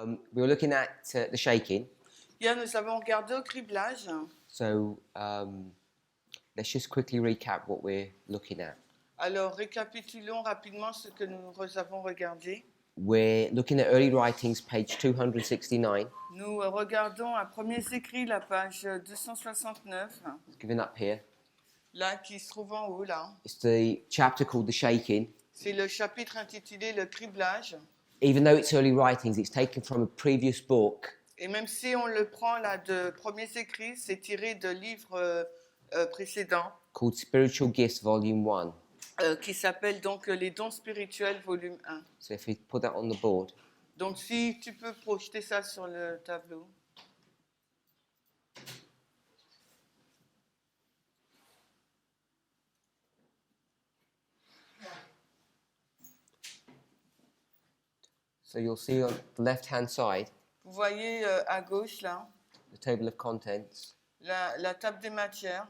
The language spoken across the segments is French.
We were looking at the shaking, Hier, nous avons regardé au criblage. so let's just quickly recap what we're looking at. Alors, récapitulons rapidement ce que nous avons regardé. We're looking at early writings, page 269. Nous regardons à premiers écrits la page 269, It's given up here. là, qui se trouve en haut, là. It's the chapter called the shaking. C'est le chapitre intitulé Le criblage. Even though it's early writings, it's taken from a previous book Et même si on le prend là de premiers écrits, c'est tiré de livres précédents called Spiritual Gifts, Volume 1. qui s'appelle donc Les dons spirituels, volume 1. So if we put that on the board. Donc, si tu peux projeter ça sur le tableau. So you'll see on the left-hand side, Vous voyez à gauche, là, the table of contents. la table des matières.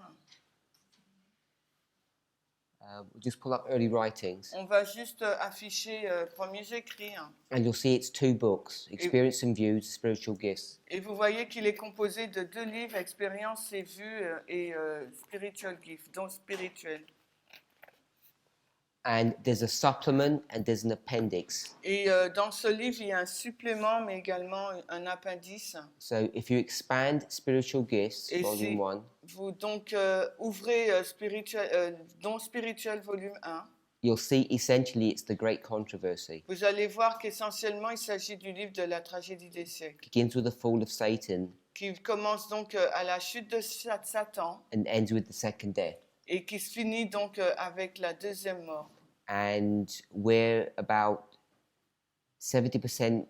We'll just pull up early writings. On va juste afficher premiers écrits. And you'll see it's two books, Experience and Views, Spiritual Gifts. Et vous voyez qu'il est composé de deux livres, Expériences et vues et Spiritual Gift, dons spirituels. And there's a supplement and there's an appendix. Et dans ce livre, il y a un supplément, mais également un appendice. So if you expand Spiritual Gifts, Et si Volume 1, vous donc ouvrez dons spirituels, volume 1, you'll see essentially it's the Great Controversy. vous allez voir qu'essentiellement, il s'agit du livre de la tragédie des siècles, It begins with the fall of Satan qui commence donc à la chute de Satan and ends with the second death. et qui se finit donc avec la deuxième mort. And we're about 70%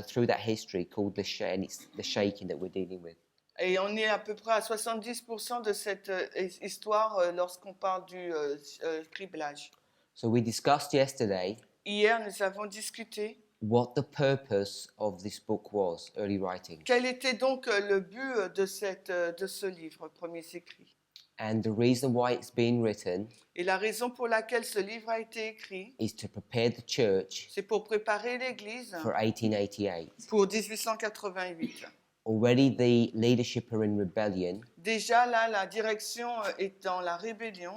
through that history called and it's the shaking that we're dealing with. Et on est à peu près à 70% de cette histoire lorsqu'on parle du criblage. So we discussed yesterday Hier, nous avons discuté what the purpose of this book was, early writing, quel était donc le but de ce livre, Premiers écrits. and the reason why it's being written Et la raison pour laquelle ce livre a été écrit, is to prepare the church c'est pour préparer l'Église for 1888. pour 1888. Already the leadership are in rebellion. Déjà là, la direction est dans la rébellion.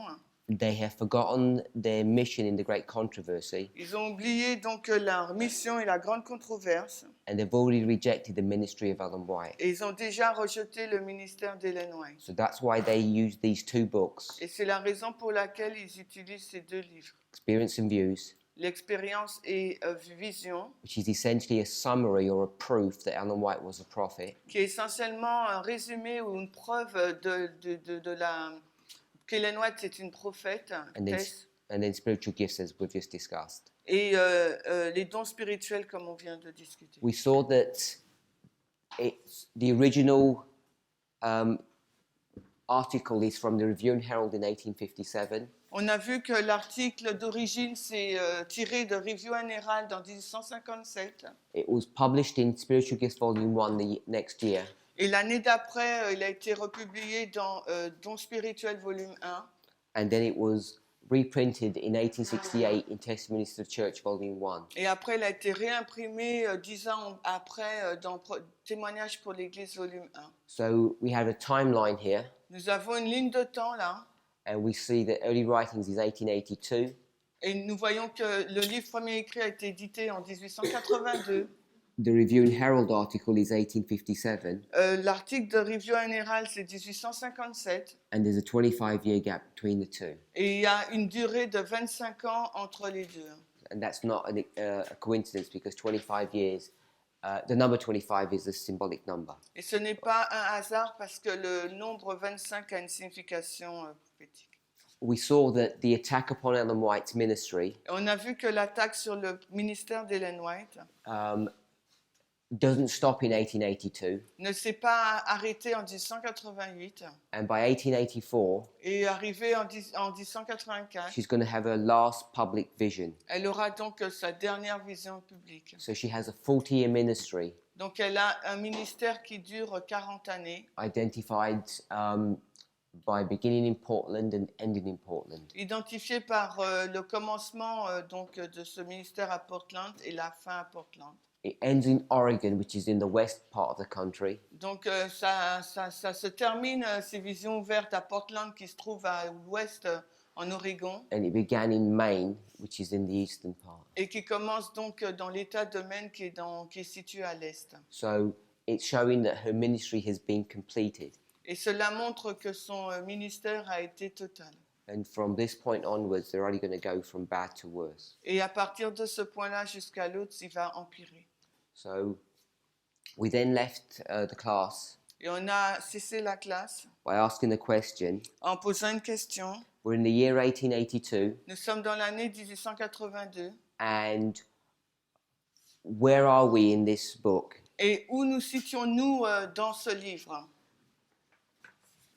They have forgotten their mission in the Great Controversy, Ils ont oublié donc leur mission et la grande controverse. and they've already rejected the ministry of Ellen White. Et ils ont déjà rejeté le ministère d'Ellen White. So that's why they use these two books, Et c'est la raison pour laquelle ils utilisent ces deux livres. Experience and Views, L'expérience et vision, which is essentially a summary or a proof that Ellen White was a prophet, qui est essentiellement un résumé ou une preuve qu'Ellen White est une prophète. and then Spiritual Gifts, as we've just discussed. Et les dons spirituels, comme on vient de discuter. We saw that it's the original article is from the Review and Herald in 1857. On a vu que l'article d'origine s'est tiré de Review and Herald en 1857. It was published in Spiritual Gifts Volume 1 the next year. Et l'année d'après, il a été republié dans Dons spirituels volume 1. And then it was reprinted in 1868 in Testimonies to the Church Volume 1. Et après, il a été réimprimé 10 ans après dans Témoignages pour l'Église volume 1. So we have a timeline here, Nous avons une ligne de temps là. and we see that early writings is 1882. Et nous voyons que le livre premier écrit a été édité en 1882. The Review and Herald article is 1857, L'article de Review and Herald, c'est 1857. and there's a 25-year gap between the two. Et il y a une durée de 25 ans entre les deux. And that's not a coincidence, because 25 years, the number 25 is a symbolic number. Et ce n'est pas un hasard parce que le nombre 25 a une signification prophétique. We saw that the attack upon Ellen White's ministry Et on a vu que l'attaque sur le ministère d'Ellen White doesn't stop in 1882, ne s'est pas arrêtée en 1888 and by 1884, et arrivée en 1884. she's going to have her last public vision. Elle aura donc sa dernière vision publique. So she has a 40-year ministry, Donc elle a un ministère qui dure 40 années, identified by beginning in Portland and ending in Portland. identifié par le commencement donc de ce ministère à Portland et la fin à Portland. It ends in Oregon, which is in the west part of the country. Donc ça se termine, ces visions ouvertes à Portland qui se trouve à l'ouest en Oregon And it began in Maine, which is in the eastern part. et qui commence donc dans l'état de Maine qui est situé à l'est. So it's showing that her ministry has been completed. Et cela montre que son ministère a été total. And from this point onwards, they're only going to go from bad to worse. Et à partir de ce point-là jusqu'à l'autre, il va empirer. So we then left the class Et on a cessé la classe by asking the question. en posant une question. We're in the year 1882, Nous sommes dans l'année 1882. and where are we in this book? Et où nous situons-nous dans ce livre?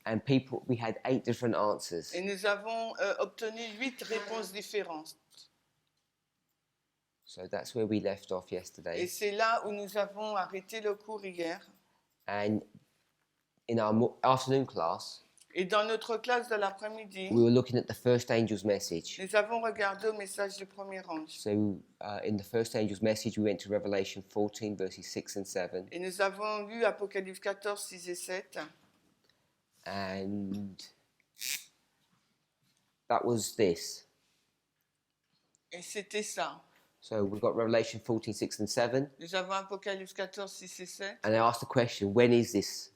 And we had 8 different answers. Et nous avons obtenu 8 réponses différentes. So that's where we left off Et yesterday. c'est là où nous avons arrêté le cours hier. And in our afternoon class, Et dans notre classe de l'après-midi, we were looking at the first angel's message. nous avons regardé au message du premier ange. So in the first angel's message, we went to Revelation 14, verses 6 and 7. Et nous avons lu Apocalypse 14, 6 et 7. And that was this. Et c'était ça. So we've got Revelation 14, 6 and 7. Nous avons Apocalypse 14, 6 et 7. And I asked the question, when is this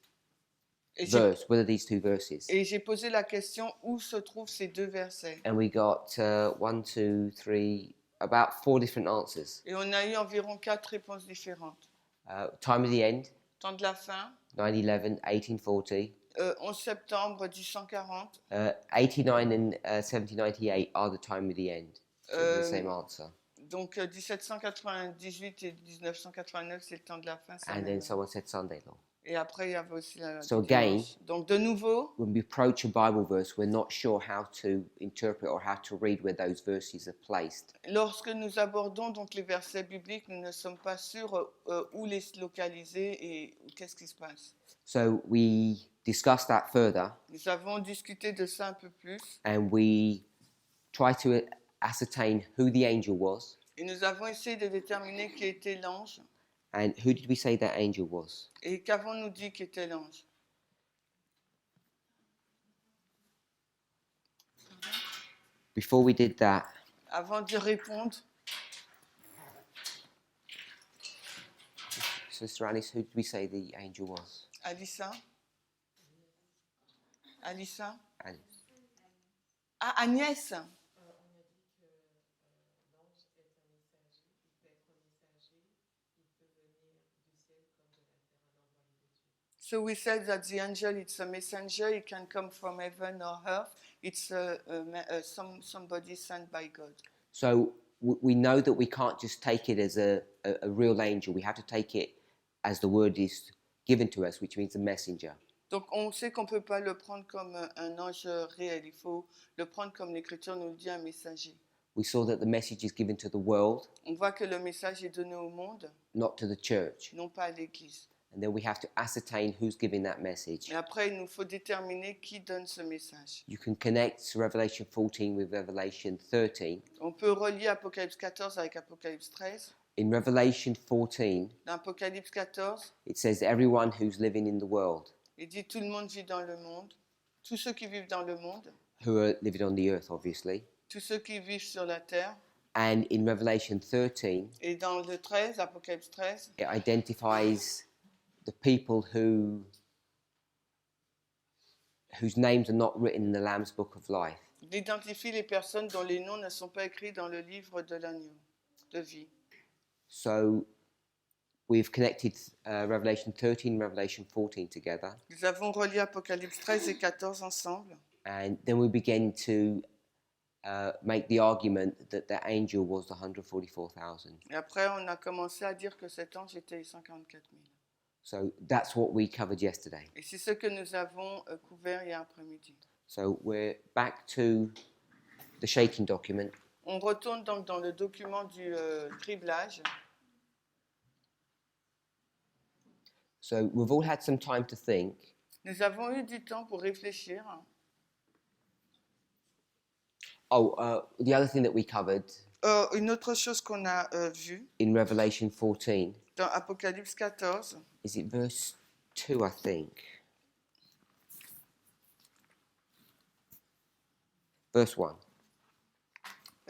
Et j'ai, verse? What are these 2 verses? et j'ai posé la question, où se trouvent ces 2 versets? And we got 1, 2, 3, about 4 different answers. Et on a eu environ 4 réponses différentes. Time of the end, Temps de la fin, 9/11, 1840. 11 septembre 1840. 89 and 1798 are the time of the end. So the same answer. Donc 1798 et 1989, c'est le temps de la fin. c'est And la then même. someone said Sunday law. Et après, il y avait aussi la So le dimanche. again- Donc de nouveau, When we approach a Bible verse, we're not sure how to interpret or how to read where those verses are placed. lorsque nous abordons donc les versets bibliques, nous ne sommes pas sûrs où les localiser et qu'est-ce qui se passe. So we discussed that further, Nous avons discuté de ça un peu plus and we try to ascertain who the angel was. et nous avons essayé de déterminer qui était l'ange And who did we say that angel was? et qu'avons-nous dit qui était l'ange. Before we did that, Avant de répondre, Sister Alice, who did we say the angel was? Alissa. Alissa. Alice. Ah, Agnès. So we said that the angel, it's a messenger. It can come from heaven or earth. It's somebody sent by God. So we know that we can't just take it as a real angel. We have to take it as the word is given to us, which means a messenger. Donc on sait qu'on ne peut pas le prendre comme un ange réel. Il faut le prendre comme l'Écriture nous le dit, un messager. We saw that the message is given to the world, On voit que le message est donné au monde, not to the church. non pas à l'Église. And then we have to ascertain who's giving that message. Et après, il nous faut déterminer qui donne ce message. You can connect Revelation 14 with Revelation 13. On peut relier Apocalypse 14 avec Apocalypse 13. In Revelation 14, Dans Apocalypse 14, it says everyone who's living in the world, il dit tout le monde vit dans le monde. Tous ceux qui vivent dans le monde, who are living on the earth, obviously. tous ceux qui vivent sur la terre. And in Revelation 13, Et dans le 13, Apocalypse 13, it identifies the people whose names are not written in the Lamb's Book of Life. il identifie les personnes dont les noms ne sont pas écrits dans le livre de l'agneau de vie. So we've connected Revelation 13 and Revelation 14 together. Nous avons relié Apocalypse 13 et 14 ensemble. And then we begin to make the argument that the angel was the 144,000. Et après, on a commencé à dire que cet ange était les 144 000. So that's what we covered yesterday. Et c'est ce que nous avons couvert hier après-midi. So we're back to the shaking document. On retourne donc dans le document du criblage. So we've all had some time to think. Nous avons eu du temps pour réfléchir. The other thing that we covered Une autre chose qu'on a vue in Revelation 14. dans Apocalypse 14, Is it verse 2, I think? Verse 1.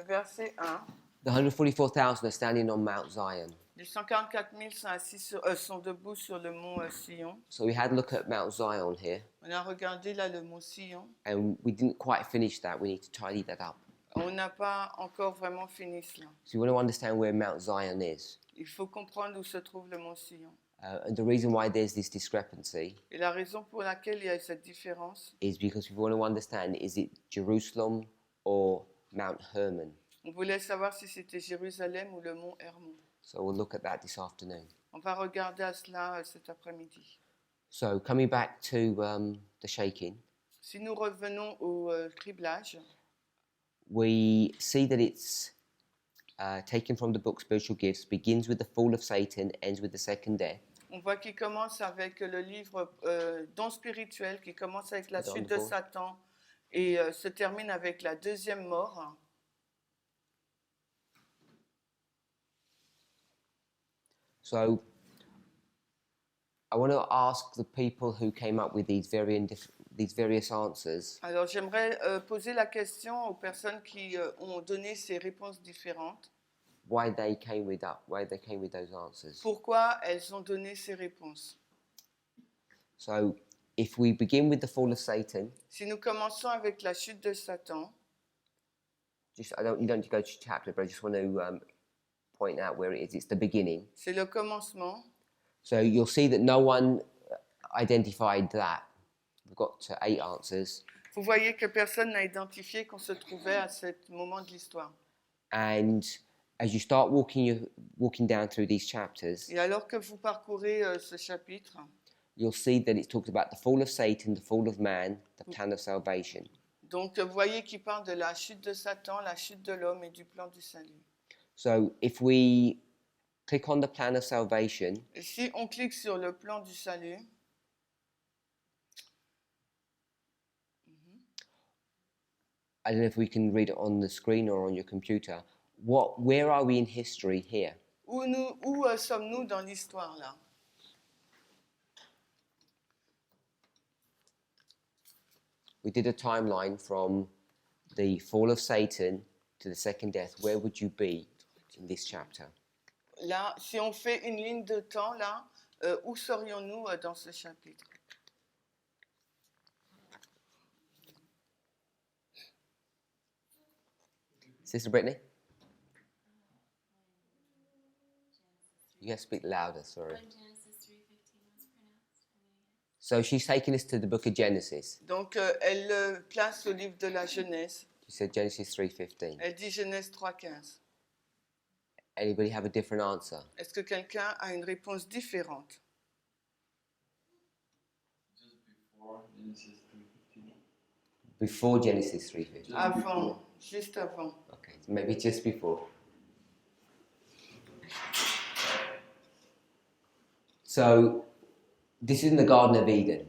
verset 1, The 144,000 are standing on Mount Zion. les 144 000 sont, sont debout sur le mont Sion. So we had a look at Mount Zion here, On a regardé là le mont Sion. and we didn't quite finish that. We need to tidy that up. On n'a pas encore vraiment fini cela. So you want to understand where Mount Zion is. Il faut comprendre où se trouve le mont Sion. And the reason why there's this discrepancy Et la raison pour laquelle il y a cette différence, is because we want to understand, is it Jerusalem or Mount Hermon? on voulait savoir si c'était Jérusalem ou le mont Hermon. So we'll look at that this afternoon. On va regarder à cela cet après-midi. So coming back to the shaking, Si nous revenons au criblage, we see that it's taken from the book Spiritual Gifts, begins with the fall of Satan, ends with the second death. on voit qu'il commence avec le livre Dons spirituels, qui commence avec la chute de Satan et se termine avec la deuxième mort. So I want to ask the people who came up with these various answers, Alors j'aimerais poser la question aux personnes qui ont donné ces réponses différentes. why they came with those answers. Pourquoi elles ont donné ces réponses? So if we begin with the fall of Satan, Si nous commençons avec la chute de Satan, you don't need to go to chapter, but I just want to point out where it is. It's the beginning. c'est le commencement. So you'll see that no one identified that. We've got 8 answers. Vous voyez que personne n'a identifié qu'on se trouvait à ce moment de l'histoire. And as you start walking down through these chapters, Et alors que vous parcourez ce chapitre, you'll see that it talks about the fall of Satan, the fall of man, the plan of salvation. donc vous voyez qu'il parle de la chute de Satan, la chute de l'homme et du plan du salut. So if we click on the plan of salvation, Et si on clique sur le plan du salut, I don't know if we can read it on the screen or on your computer. Where are we in history here? où sommes-nous dans l'histoire là? We did a timeline from the fall of Satan to the second death. Where would you be in this chapter? Là, si on fait une ligne de temps là, où serions-nous dans ce chapitre? Sister Brittany? You have to speak louder, sorry. When Genesis 3:15 was pronounced. So she's taking us to the book of Genesis. Donc elle place au livre de la Genèse. She said Genesis 3:15. Elle dit Genèse 3:15. Anybody have a different answer? Est-ce que quelqu'un a une réponse différente? Before Genesis 3:15. Avant, juste avant. Okay, so maybe just before. So this is in the Garden of Eden.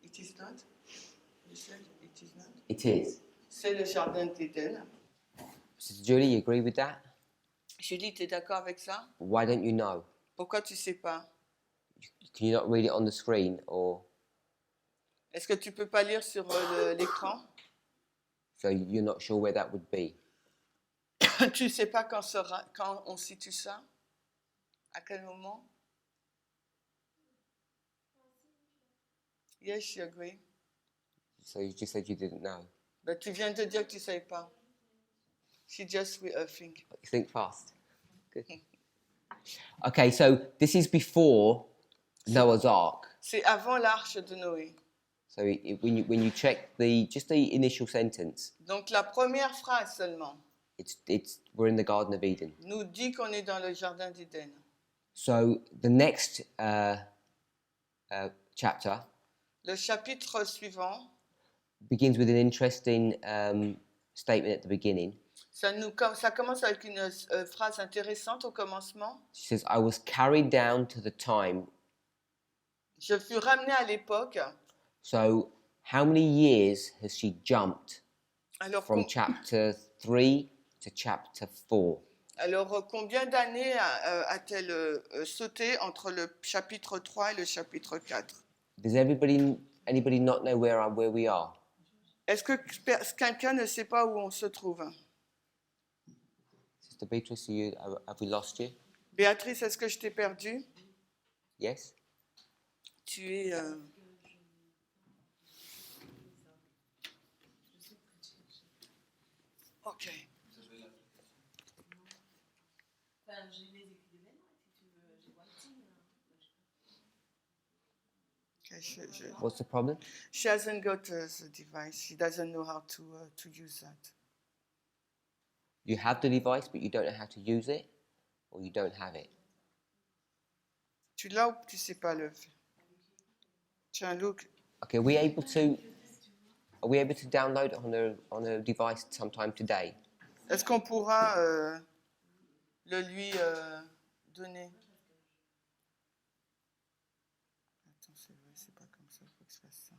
It is not? You said it is not? It is. C'est le jardin d'Éden. Sister Julie, you agree with that? Julie, tu es d'accord avec ça? Why don't you know? Pourquoi tu sais pas? Can you not read it on the screen, or Est-ce que tu peux pas lire sur l'écran? so you're not sure where that would be? Tu sais pas quand on situe ça? À quel moment? Yes, you agree. So you just said you didn't know. Ben, tu viens de dire que tu ne savais pas. She just think. You think fast. Good. Okay, so this is before Noah's Ark. C'est avant l'arche de Noé. So when you check the initial sentence, Donc la première phrase seulement we're in the Garden of Eden. nous dit qu'on est dans le jardin d'Éden. So the next chapter Le chapitre suivant, begins with an interesting statement at the beginning. ça commence avec une phrase intéressante au commencement. She says, "I was carried down to the time." Je fus ramené à l'époque. So how many years has she jumped Alors from chapter 3 to chapter 4. Alors, combien d'années a-t-elle sauté entre le chapitre 3 et le chapitre 4? Does anybody not know where we are? Est-ce que quelqu'un ne sait pas où on se trouve? Sister Beatrice, have we lost you? Béatrice, est-ce que je t'ai perdu? Yes? Tu es... Ok. Enfin, j'ai les écrits d'événements, si tu veux, j'ai voir ici. Okay, What's the problem? she hasn't got the device. She doesn't know how to use that. You have the device, but you don't know how to use it, or you don't have it. Tu l'as ou tu sais pas le faire? Tiens, Luke, Okay, are we able to download it on a device sometime today? est-ce qu'on pourra le lui donner? Attends, c'est vrai, c'est pas comme ça, il faut que je fasse ça.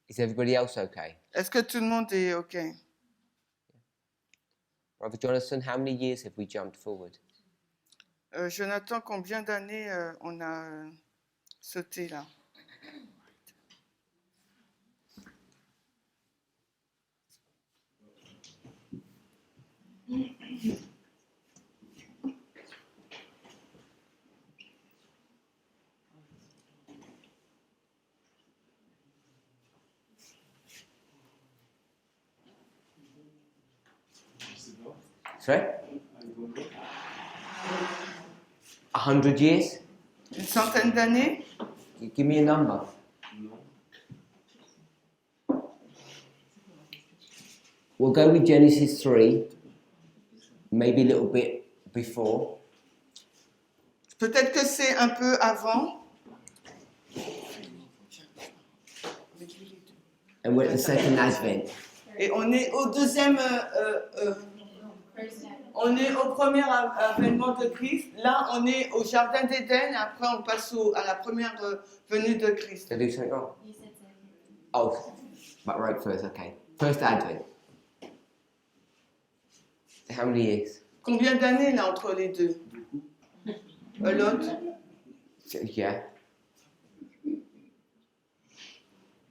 Is everybody else okay? Est-ce que tout le monde est OK? Brother Jonathan, how many years have we jumped forward? Jonathan, combien d'années on a sauté là? Sorry? 100 years? Une centaine d'années? Give me a number. We'll go with Genesis 3, maybe a little bit before. Peut-être que c'est un peu avant. And we're at the second advent. Et on est au deuxième... on est au premier avènement de Christ. Là, on est au Jardin d'Éden. Et après, on passe à la première venue de Christ. Did I do something wrong? You said second. Oh, but right first, okay. First advent. How many years? Combien d'années, là, entre les deux? A lot. Yeah.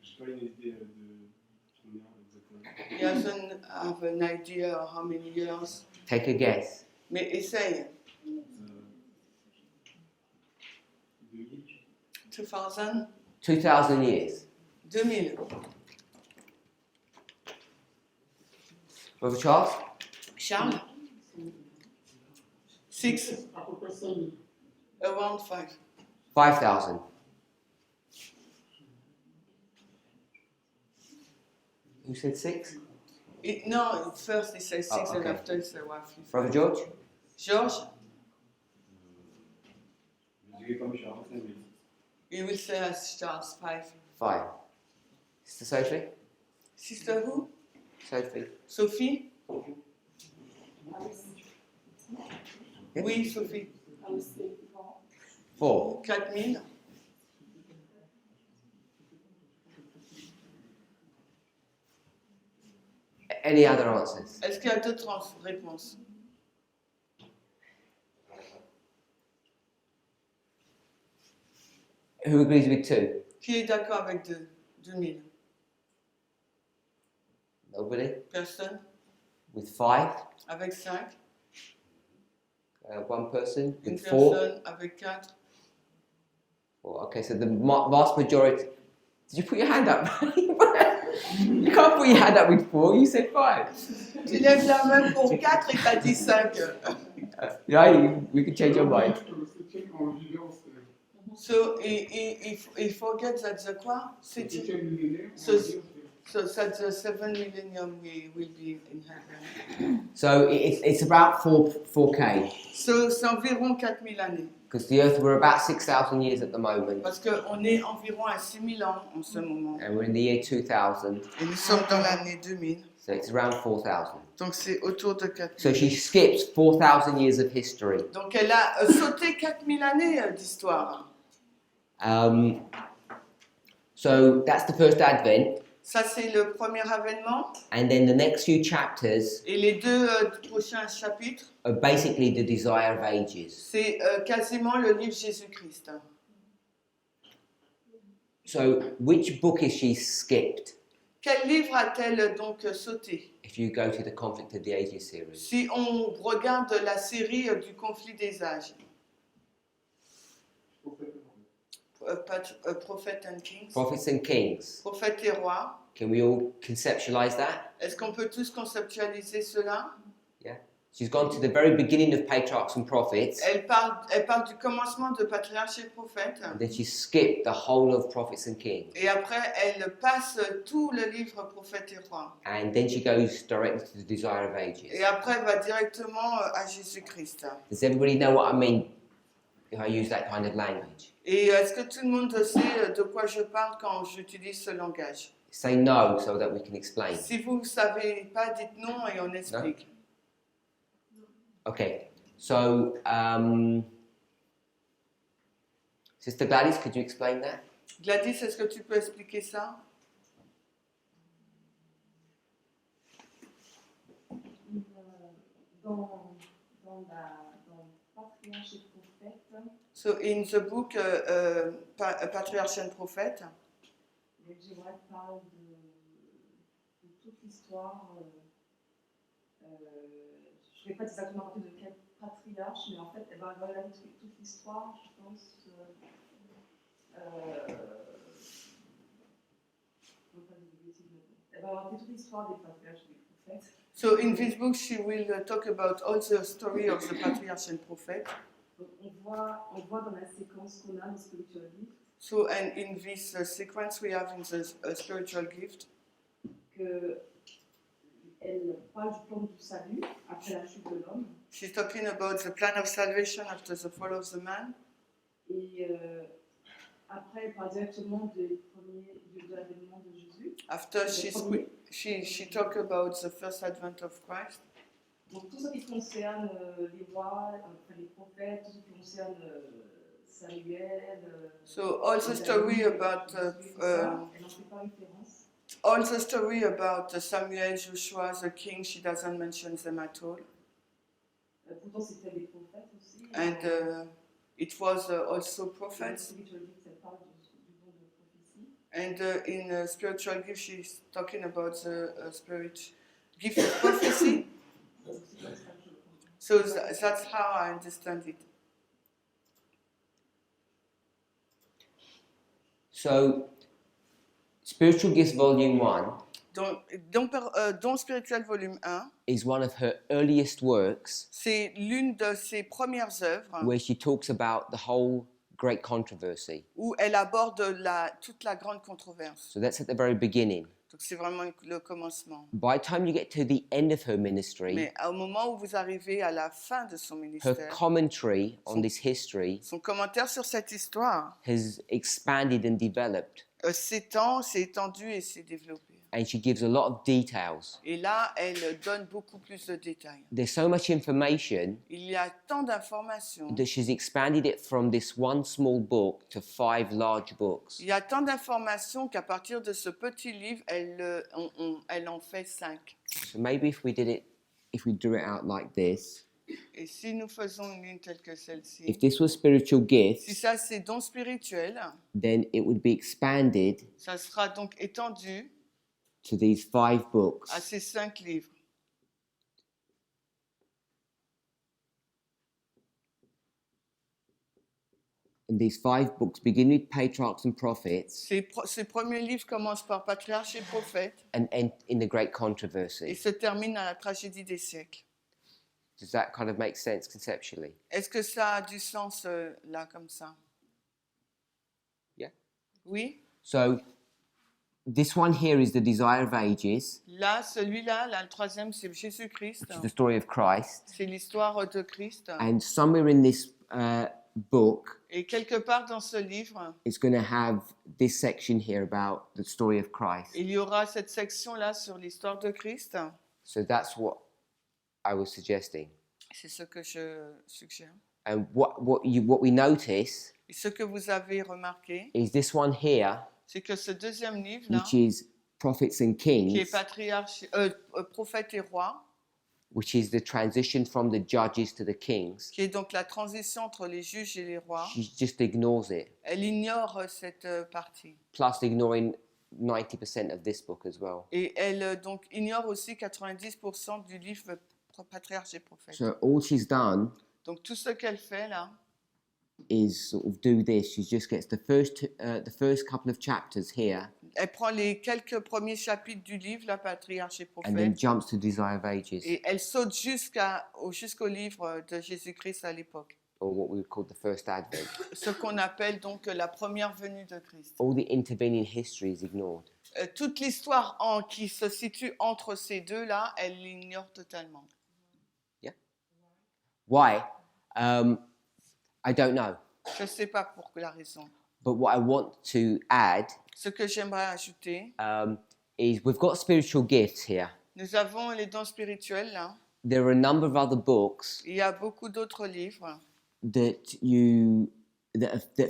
J'ai pas une idée de combien exactement. He doesn't have an idea of how many years. Take a guess. Mais essaye. 2000. 2000? 2000 years. 2000. Brother Charles? Charles? 6. Around 5. 5,000. Who said 6? No, first he says 6 Oh, and okay. after he says roughly 5. Brother George? George? Je dirais comme Charles, mais He will say as Charles 5. 5. Sister Sophie? Sister who? Sophie? Sophie? Yeah. Oui, Sophie. 4. 4000. Any other answers? Est-ce qu'il y a d'autres réponses? Who agrees with 2? Qui est d'accord avec 2000? Nobody? Personne? With 5? Avec 5? One person? Une With 4? personne? Avec 4? Well, okay, so the vast majority. Did you put your hand up? You can't put your hand up with 4, you said 5. Tu lèves la main pour 4 et t'as dit 5. Yeah, we can change your mind. So he forgets that the quoi? So that the 7 millennium we will be in heaven. So it's about 4K. So c'est environ 4000 années. Because the earth, we're about 6,000 years at the moment. Parce qu'on est environ à 6000 ans en ce moment. And we're in the year 2000. Et nous sommes dans l'année 2000. So it's around 4,000. Donc c'est autour de 4000. So she skips 4,000 years of history. Donc elle a sauté 4000 années d'histoire. So that's the first advent. Ça, c'est le premier avènement. And then the next few chapters Et les deux prochains chapitres, are basically the desire of ages. c'est quasiment le livre Jésus-Christ. So, which book is she skipped Quel livre a-t-elle donc sauté? if you go to the Conflict of the Ages series? Si on regarde la série du conflit des âges, Prophet and Kings, Prophets and Kings. Prophète et roi, Can we all conceptualize that? est-ce qu'on peut tous conceptualiser cela? She's gone to the very beginning of patriarchs and prophets, Elle parle du commencement de patriarches et prophètes, and then she skipped the whole of Prophets and Kings. et après elle passe tout le livre Prophète et roi, And then she goes directly to the desire of ages. et après elle va directement à Jésus-Christ. Does everybody know what I mean if I use that kind of language? Et est-ce que tout le monde sait de quoi je parle quand j'utilise ce langage? Say no so that we can explain. Si vous ne savez pas, dites non et on explique. Okay, so Sister Gladys, could you explain that? Gladys, est-ce que tu peux expliquer ça? Dans Patriarche et Prophète, So in the book Patriarche and Prophet, j'aimerais parler de toute l'histoire. Je ne sais pas exactement à partir de quel patriarche, mais en fait, elle va regarder toute l'histoire, je pense. Elle va regarder toute l'histoire des patriarches et des prophètes. so in this book she will talk about all the story of the Patriarch and Prophet. Donc, on voit dans la séquence qu'on a dans Spiritual Gift So and in this sequence we have in the spiritual gift qu'elle parle du plan du salut après la chute de l'homme. she's talking about the plan of salvation after the fall of the man. Et après, elle parle directement de l'avènement de Jésus. After she talk about the first advent of Christ. Donc tout ce qui concerne les rois, les prophètes, tout ce qui concerne Samuel. So all the story about elle n'en fait pas référence. all the story about Samuel, Joshua, the king, she doesn't mention them at all. Pourtant c'était des prophètes aussi. And it was also prophets. Spiritual Gift, elle parle du don de prophétie. And in spiritual gift, she's talking about the spirit gift of prophecy. So that's how I understand it. So, Spiritual Gifts Volume 1 Don spirituel volume 1, is one of her earliest works c'est l'une de ses premières œuvres where she talks about the whole great controversy. où elle aborde toute la grande controverse. So that's at the very beginning. Donc c'est vraiment le commencement. By the time you get to the end of her ministry, Mais au moment où vous arrivez à la fin de son her ministère, commentary on this history son commentaire sur cette histoire has expanded and developed, s'est étendu et s'est développé. and she gives a lot of details. Et là, elle donne beaucoup plus de détails. There's so much information Il y a tant d'informations. that she's expanded it from this one small book to 5 large books. Il y a tant d'informations qu'à partir de ce petit livre, elle en fait 5. So maybe if we drew it out like this, Et si nous faisons une ligne telle que celle-ci, if this was spiritual si gifts, ça c'est don spirituel, then it would be expanded ça sera donc étendu to these 5 books. à ces 5 livres. And these 5 books begin with patriarchs and prophets Ces premiers livres commencent par patriarche et prophète and end in the great et controversy. se terminent à la tragédie des siècles. Does that kind of make sense conceptually? Est-ce que ça a du sens là comme ça? Yeah. Oui. So this one here is the desire of ages. Là, celui-là, là, le troisième, c'est Jésus-Christ. Which is the story of Christ. C'est l'histoire de Christ. And somewhere in this book, Et quelque part dans ce livre, it's going to have this section here about the story of Christ. il y aura cette section-là sur l'histoire de Christ. So that's what I was suggesting. C'est ce que je suggère. And what we notice Et ce que vous avez remarqué, is this one here, c'est que ce deuxième livre-là, which is Prophets and qui est Kings, prophète et roi, which is the transition from the judges to the kings, qui est donc la transition entre les juges et les rois, she just ignores it. elle ignore cette partie. Plus ignoring 90% of this book as well. Et elle donc ignore aussi 90% du livre Patriarche et Prophète. So all she's done Donc tout ce qu'elle fait là, is sort of do this. She just gets the first couple of chapters here, elle prend les quelques premiers chapitres du livre, la Patriarche et and then Prophète, jumps to Desire of Ages, et elle saute jusqu'au livre de Jésus-Christ à l'époque. or what we would call the first Advent. Ce qu'on appelle donc la première venue de Christ. All the intervening history is ignored. Toute l'histoire qui se situe entre ces deux-là, elle l'ignore totalement. Why? I don't know. Je ne sais pas pour la raison. But what I want to add Ce que j'aimerais ajouter, is we've got spiritual gifts here. nous avons les dons spirituels là. There are a number of other books Il y a beaucoup d'autres livres that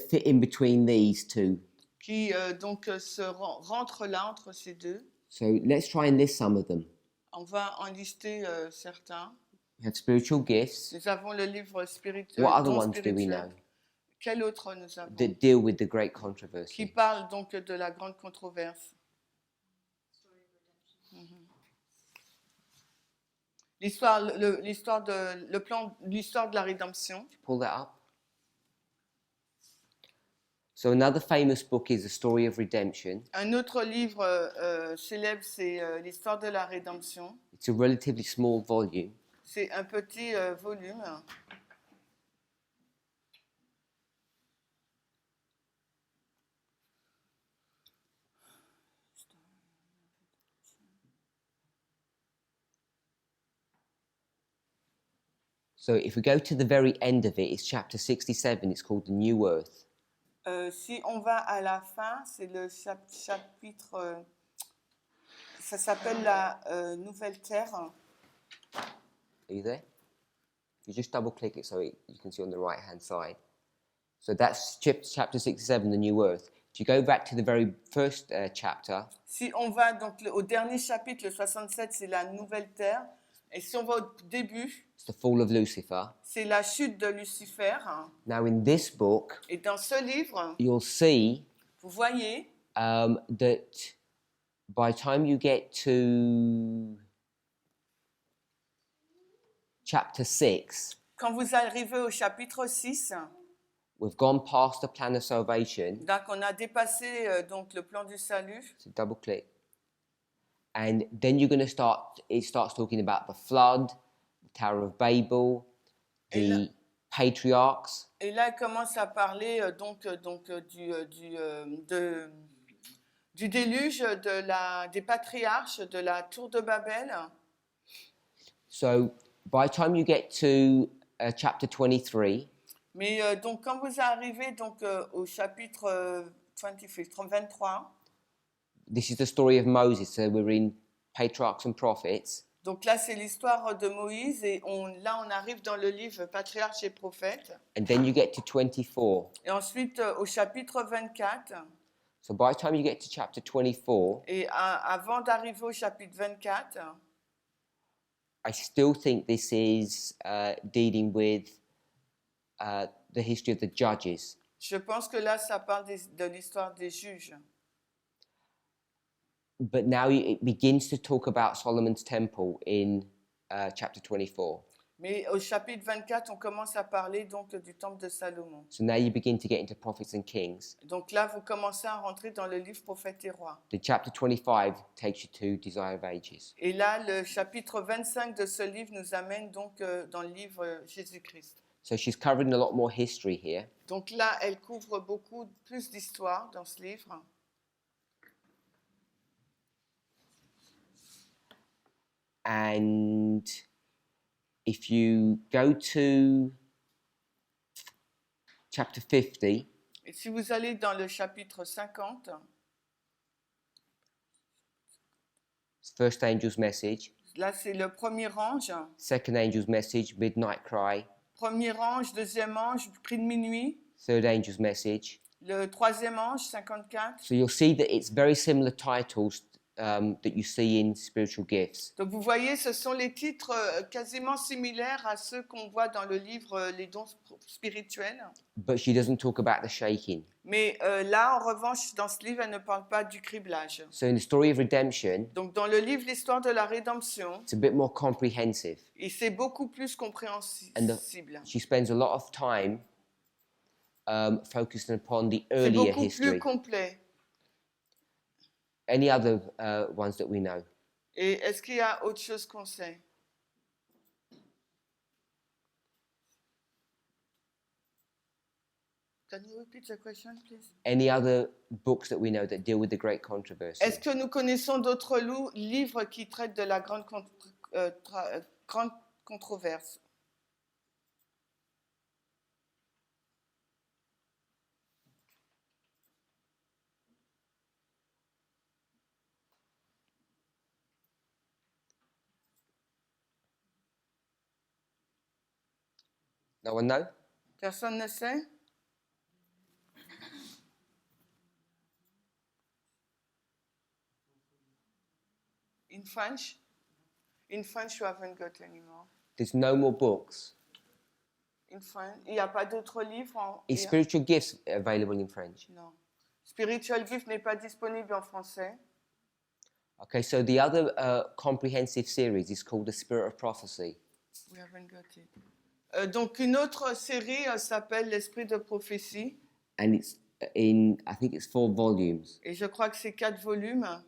fit in between these two. qui donc rentrent là entre ces deux. So let's try and list some of them. On va en lister certains. We have spiritual gifts. Nous avons le livre spirituel. What other ones do we know Quel autre nous avons that deal with the great qui controversy? parle donc de la grande controverse. L'histoire de la rédemption. Pull that up. So another famous book is The Story of Redemption. Un autre livre célèbre, c'est l'histoire de la rédemption. It's a relatively small volume. C'est un petit volume. So if we go to the very end of it, it's chapter 67. It's called The New Earth. Si on va à la fin, c'est le chapitre. Ça s'appelle la Nouvelle Terre. Are you there? You just double click it so you can see on the right hand side. So that's chapter 67, The New Earth. If you go back to the very first chapter, Si on va donc au dernier chapitre, le 67, c'est la Nouvelle Terre. Et si on va au début, it's the fall of Lucifer. c'est la chute de Lucifer. Now in this book, Et dans ce livre, you'll see vous voyez that by the time you get to chapter 6, quand vous arrivez au chapitre 6, we've gone past the plan of salvation. donc on a dépassé donc le plan du salut. So double click. And then you're going to it starts talking about the flood, the Tower of Babel, the patriarchs. Et là, il commence à parler du déluge, des patriarches, de la tour de Babel. So by the time you get to chapter 23, Mais donc quand vous arrivez donc au chapitre 23, this is the story of Moses. So we're in patriarchs and prophets. donc là c'est l'histoire de Moïse et là on arrive dans le livre Patriarches et Prophètes. And then you get to 24. Et ensuite au chapitre 24. So by the time you get to chapter 24, Et avant d'arriver au chapitre 24, I still think this is dealing with the history of the judges. je pense que là ça parle de l'histoire des juges. But now it begins to talk about Solomon's temple in chapter 24. Mais au chapitre 24, on commence à parler donc du temple de Salomon. So now you begin to get into prophets and kings. Donc là, vous commencez à rentrer dans le livre Prophètes et Rois. The chapter 25 takes you to Desire of Ages. Et là, le chapitre 25 de ce livre nous amène donc dans le livre Jésus-Christ. So she's covering a lot more history here. Donc là, elle couvre beaucoup plus d'histoire dans ce livre. And if you go to chapter 50, Et si vous allez dans le chapitre 50, first angel's message, là, c'est le premier ange. second angel's message, midnight cry, Premier ange, deuxième ange, cri de minuit. third angel's message. Le troisième ange, 54. So you'll see that it's very similar titles that you see in spiritual gifts. Donc vous voyez, ce sont les titres quasiment similaires à ceux qu'on voit dans le livre Les dons spirituels. But she doesn't talk about the shaking. Mais là, en revanche, dans ce livre, elle ne parle pas du criblage. So in the story of redemption, Donc dans le livre L'histoire de la rédemption, it's a bit more comprehensive. et c'est beaucoup plus compréhensible. She spends a lot of time focusing upon the C'est earlier beaucoup plus history. complet. Any other ones that we know? Et est-ce qu'il y a autre chose qu'on sait? Can you repeat the question, please? Any other books that we know that deal with the great controversy? Est-ce que nous connaissons d'autres livres qui traitent de la grande controverse? No one know? Personne ne sait? In French? In French, you haven't got any more. There's no more books. In French, il n'y a pas d'autres livres en... Is spiritual gifts available in French? Non. Spiritual Gift n'est pas disponible en français. Okay, so the other comprehensive series is called The Spirit of Prophecy. We haven't got it. Donc une autre série s'appelle L'Esprit de Prophétie. And it's in, I think it's 4 volumes. Et je crois que c'est 4 volumes.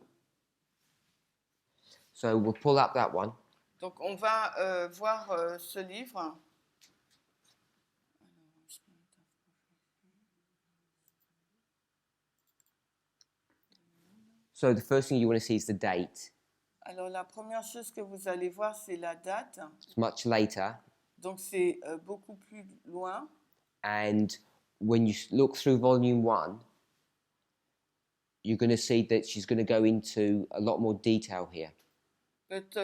So we'll pull up that one. Donc on va voir ce livre. So the first thing you want to see is the date. Alors la première chose que vous allez voir, c'est la date. It's much later. Donc c'est beaucoup plus loin. And when you look through volume 1, you're going to see that she's going to go into a lot more detail here.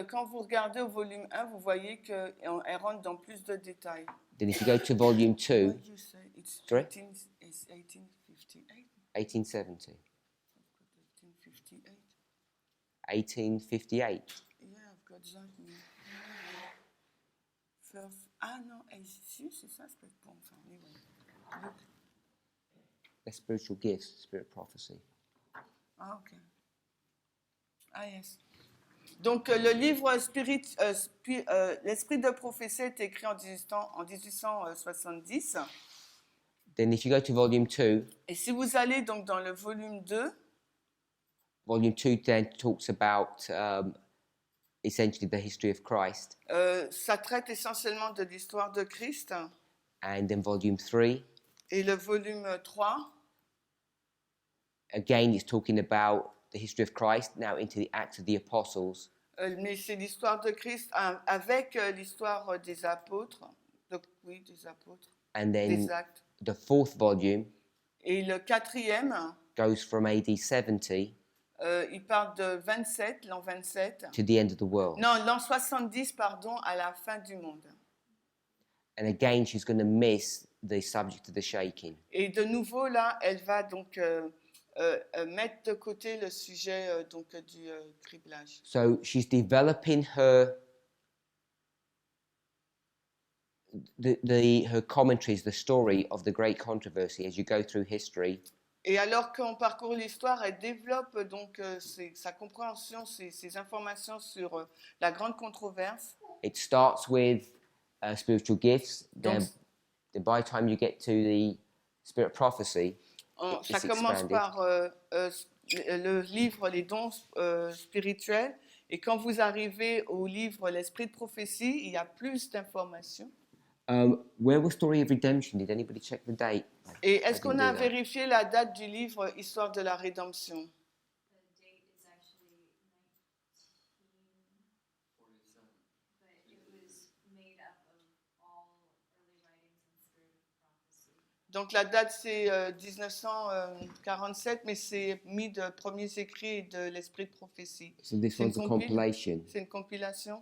Quand vous regardez au volume 1, vous voyez qu'elle rentre dans plus de détails. Then if you go to volume 2, What you say? It's Sorry? 1858. 1870, 1858. 1858. Yeah, I've got that. First. Ah non, si, c'est ça, c'est peut-être bon. Enfin, anyway. Look. The spiritual gifts, spirit prophecy. Ah, ok. Ah, yes. Donc, le livre L'Esprit de prophétie est écrit en 1870. Then if you go to volume 2, Et si vous allez donc dans le volume 2, volume 2 then talks about essentially the history of Christ. ça traite essentiellement de l'histoire de Christ. And then volume 3, Et le volume 3, again, it's talking about the history of Christ, now into the Acts of the Apostles. mais c'est l'histoire de Christ avec l'histoire des apôtres. Donc, oui, des apôtres, And des then actes. the 4th volume Et le 4e, goes from AD 70 il parle de 27, l'an 27. to the end of the world. Non, l'an 70, pardon, à la fin du monde. And again, she's going to miss the subject of the shaking. Et de nouveau, là, elle va donc mettre de côté le sujet donc, du criblage. So she's developing her her commentaries, the story of the great controversy as you go through history. Et alors qu'on parcourt l'histoire, elle développe donc sa compréhension, ses informations sur la grande controverse. It starts with spiritual gifts. Donc, Then by the time you get to the spirit prophecy, ça it's commence expanded. par le livre Les dons spirituels. Et quand vous arrivez au livre L'Esprit de prophétie, il y a plus d'informations. Where was Story of Redemption? Did anybody check the date? Et I est-ce qu'on didn't a do that. vérifié la date du livre Histoire de la rédemption? The date is actually 1947, but it was made up of all early writings in spirit of prophecy. Donc la date c'est 1947, mais c'est mis de premiers écrits de l'Esprit de prophétie. So this C'est une one's a compil- compilation. C'est une compilation.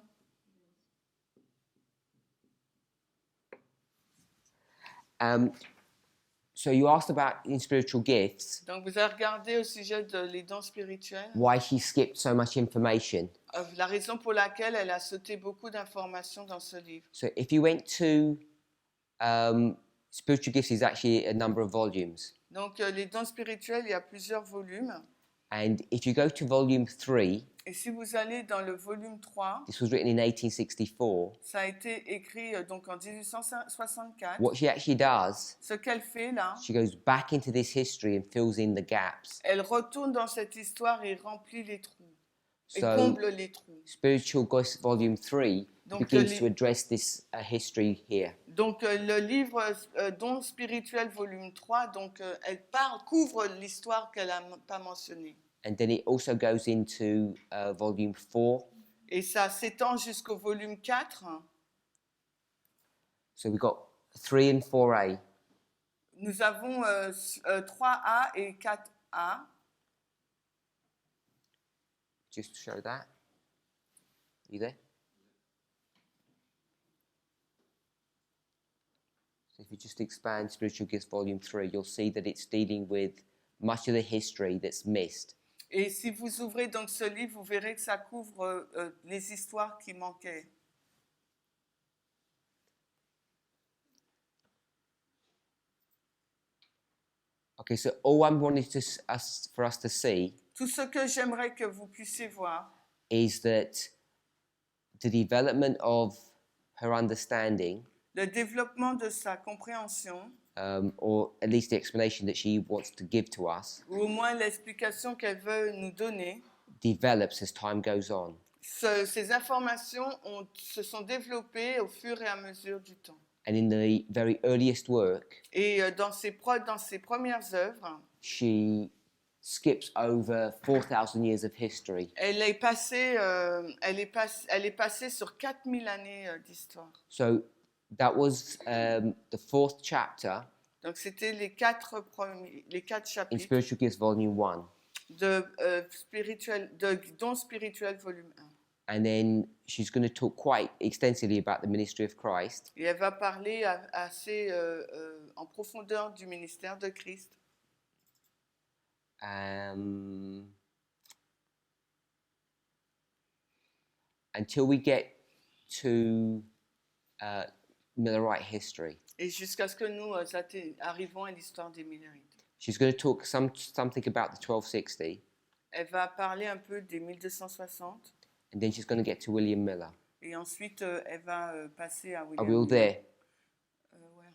So you asked about in spiritual gifts Donc vous avez regardé au sujet de les dons spirituels, why she skipped so much information. la raison pour laquelle elle a sauté beaucoup d'informations dans ce livre. So if you went to spiritual gifts is actually a number of volumes. Donc les dons spirituels, il y a plusieurs volumes. And if you go to volume 3, Et si vous allez dans le volume 3, this was written in 1864. ça a été écrit donc en 1864. What she actually does, Ce qu'elle fait là, she goes back into this history and fills in the gaps. elle retourne dans cette histoire et remplit les trous, et So comble les trous. Spiritual Gifts volume 3 Donc, begins to address this history here. Donc le livre Dons spirituels volume 3, donc elle couvre l'histoire qu'elle n'a pas mentionnée. And then it also goes into volume 4. Et ça s'étend jusqu'au volume 4. So we've got 3 and 4a. Nous avons 3A et 4A. Just to show that. You there? So if you just expand Spiritual Gifts volume 3, you'll see that it's dealing with much of the history that's missed. Et si vous ouvrez donc ce livre, vous verrez que ça couvre les histoires qui manquaient. Okay, so all I wanted for us to see Tout ce que j'aimerais que vous puissiez voir, is that the development of her understanding, le développement de sa compréhension, or at least the explanation that she wants to give to us, ou au moins l'explication qu'elle veut nous donner, develops as time goes on. ces informations se sont développées au fur et à mesure du temps. And in the very earliest work, Et dans ses premières œuvres, she skips over 4,000 years of history. elle est passée sur 4000 années d'histoire. So that was the 4th chapter Donc c'était les quatre in chapitres Spiritual Gifts Volume 1. de Dons spirituels volume 1. And then she's going to talk quite extensively about the ministry of Christ. Et elle va parler assez en profondeur du ministère de Christ. Until we get to Millerite history. Et jusqu'à ce que nous arrivons à l'histoire des Millerites. She's going to talk something about the 1260, Elle va parler un peu des 1260. and then she's going to get to William Miller. Et ensuite, elle va passer à Are William we all Miller. there? Ouais.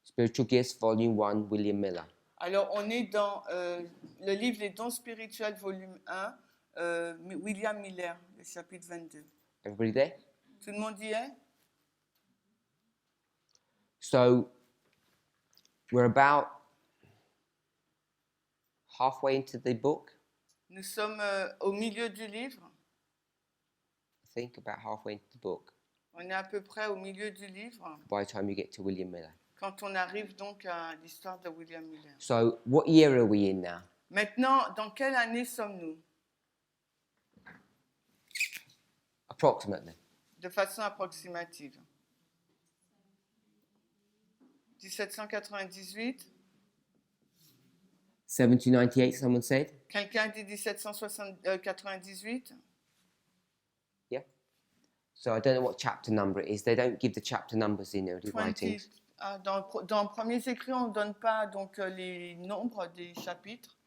Spiritual Gifts, Volume 1, William Miller. Alors, on est dans le livre Les dons spirituels, volume 1, William Miller, le chapitre 22. Everybody there? Tout le monde y est? So we're about halfway into the book. Nous sommes au milieu du livre. I think about halfway into the book On est à peu près au milieu du livre by the time you get to William Miller. quand on arrive donc à l'histoire de William Miller. So what year are we in now? Maintenant, dans quelle année sommes-nous? Approximately. De façon approximative. 1798. 1798, someone said? Quelqu'un dit 1798. Yeah. So I don't know what chapter number it is. They don't give the chapter numbers in early 20. writings. Dans premiers écrits, on ne donne pas donc les nombres des chapitres,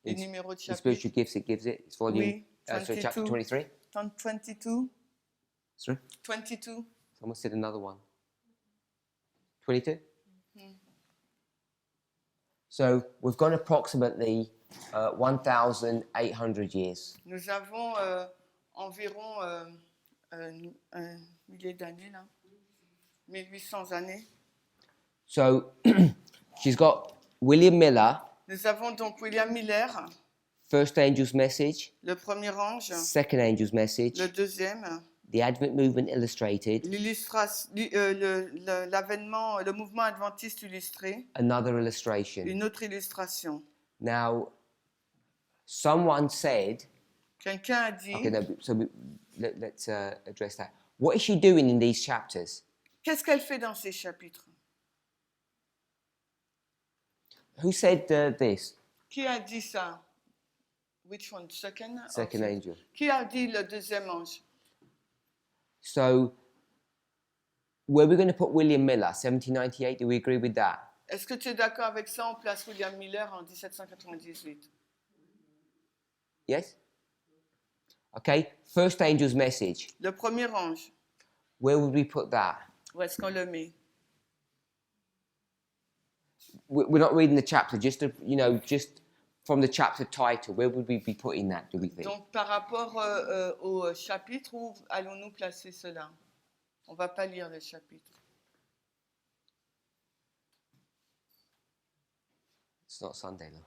les It's- numéros de In chapitres. Spiritual Gifts, it gives it. It's volume, Oui, so chapter 22. 23. 22. Sorry? 22. Someone said another one. 22? So we've gone approximately 1,800 years. Nous avons environ un millier d'années là, 1800 années. So she's got William Miller, Nous avons donc William Miller, First Angel's Message, le premier ange, Second Angel's Message, le deuxième, The Advent Movement Illustrated, l'avènement, le mouvement adventiste illustré, another illustration. une autre illustration. Now, someone said, Quelqu'un a dit, okay, no, so let's address that. What is she doing in these chapters? qu'est-ce qu'elle fait dans ces chapitres? Who said this? Qui a dit ça? Which one? Second? or Second fifth? angel. Qui a dit le deuxième ange? So, where we're going to put William Miller, 1798, do we agree with that? Est-ce que tu es d'accord avec ça? On place William Miller en 1798. Yes? Okay, first angel's message. Le premier ange, Where would we put that? où est-ce qu'on le met? We're not reading the chapter, just just from the chapter title. Where would we be putting that, do we think? Donc, par rapport au chapitre, où allons-nous placer cela? On ne va pas lire le chapitre. It's not Sunday, no.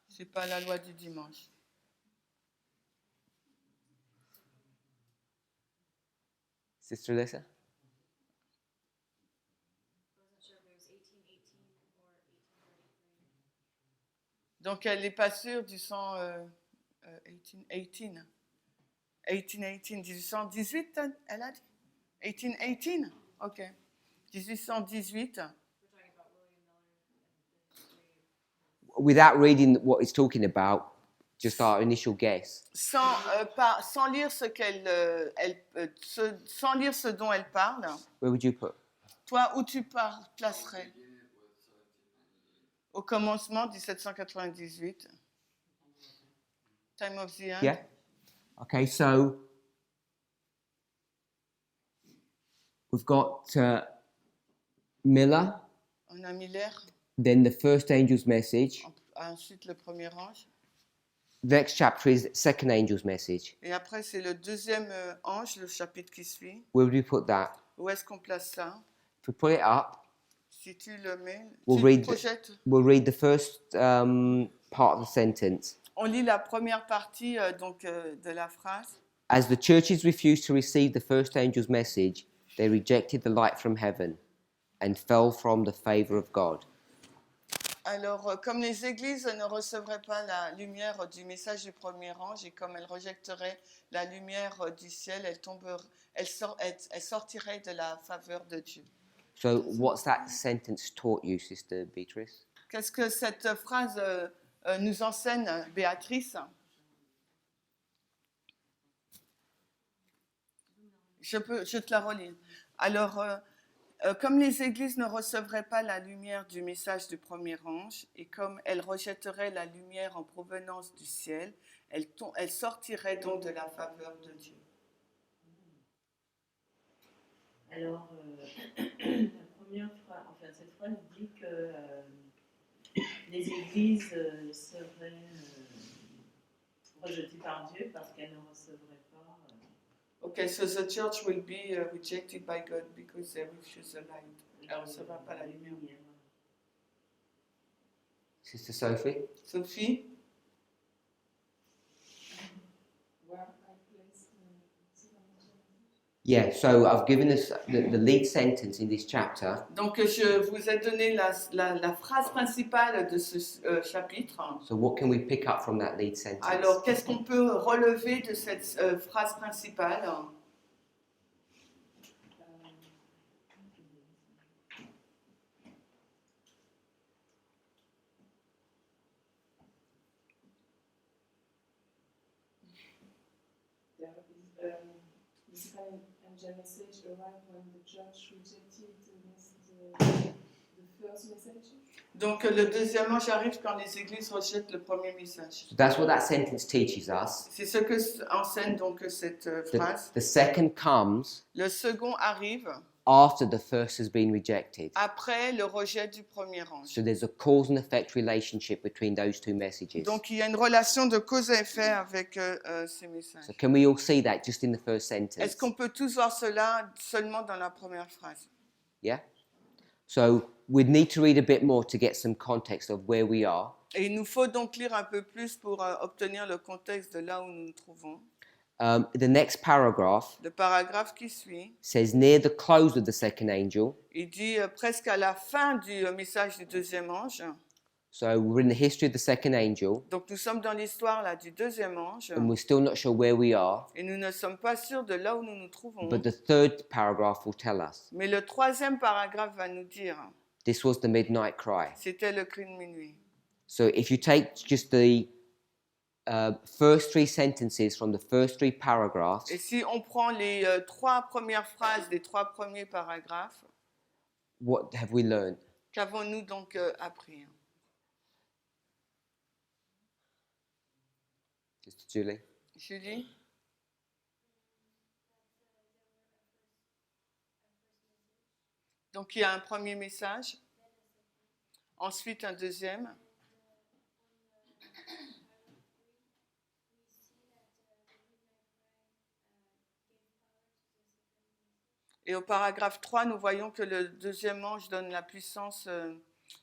Ce n'est pas la loi du dimanche. Sister Alyssa? Wasn't sure if it was 1818 or 1833. Donc, elle n'est pas sûre du 1818. 1818, elle a dit 1818? Ok. 1818. We're talking about William Miller and the history. Without reading what it's talking about, just our initial guess. Sans lire sans lire ce dont elle parle, Where would you put? toi, où tu placerais? Au commencement, 1798. Time of the end. Yeah? Okay, so we've got Miller, On a Miller, then the first angel's message. ensuite le premier ange. The next chapter is second angel's message. Et après, c'est le deuxième ange, le chapitre qui suit. Where would we put that? Où est-ce qu'on place ça? If we put it up, Si tu le mets, We'll tu read le projettes. we'll read the first part of the sentence. On lit la première partie de la phrase. As the churches refused to receive the first angel's message, they rejected the light from heaven and fell from the favor of God. Alors, comme les églises ne recevraient pas la lumière du message du premier ange et comme elles rejetteraient la lumière du ciel, elles sortiraient de la faveur de Dieu. So, what's that sentence taught you, Sister Beatrice? Qu'est-ce que cette phrase nous enseigne, Béatrice? Je te la relis. Alors, comme les églises ne recevraient pas la lumière du message du premier ange, et comme elles rejetteraient la lumière en provenance du ciel, elles sortiraient donc de la faveur de Dieu. Alors, la première phrase, enfin, cette phrase dit que les églises seraient rejetées par Dieu parce qu'elles ne recevraient pas. Okay, so the church will be rejected by God because they refuse the light. Elle ne recevra pas la lumière. Sister Sophie? Sophie? Yeah, so I've given us the lead sentence in this chapter. Donc, je vous ai donné la phrase principale de ce chapitre. So, what can we pick up from that lead sentence? Alors, qu'est-ce qu'on peut relever de cette phrase principale? This kind of message arrived when the church rejected the first message. Donc, le deuxième ange arrive quand les églises rejettent le premier message. So that's what that sentence teaches us. C'est ce que enseigne donc cette phrase. The second comes Le second arrive after the first has been rejected. après le rejet du premier ange. So there's a cause and effect relationship between those two messages. Donc, il y a une relation de cause à effet avec ces messages. So can we all see that just in the first sentence? Est-ce qu'on peut tous voir cela seulement dans la première phrase? Yeah? So we'd need to read a bit more to get some context of where we are. Et il nous faut donc lire un peu plus pour obtenir le contexte de là où nous nous trouvons. The next paragraph Le paragraphe qui suit, says, near the close of the second angel. il dit presque à la fin du message du deuxième ange. So we're in the history of the second angel, Donc nous sommes dans l'histoire là du deuxième ange and we're still not sure where we are. et nous ne sommes pas sûrs de là où nous nous trouvons. But the third paragraph will tell us. Mais le troisième paragraphe va nous dire, This was the midnight cry. c'était le cri de minuit. So if you take just the first three sentences from the first three paragraphs, Et si on prend les 3 premières phrases des 3 premiers paragraphes, what have we learned? qu'avons-nous donc appris? Sister Julie? Julie? Donc il y a un premier message, ensuite un deuxième. Et au paragraphe 3, nous voyons que le deuxième ange donne la puissance,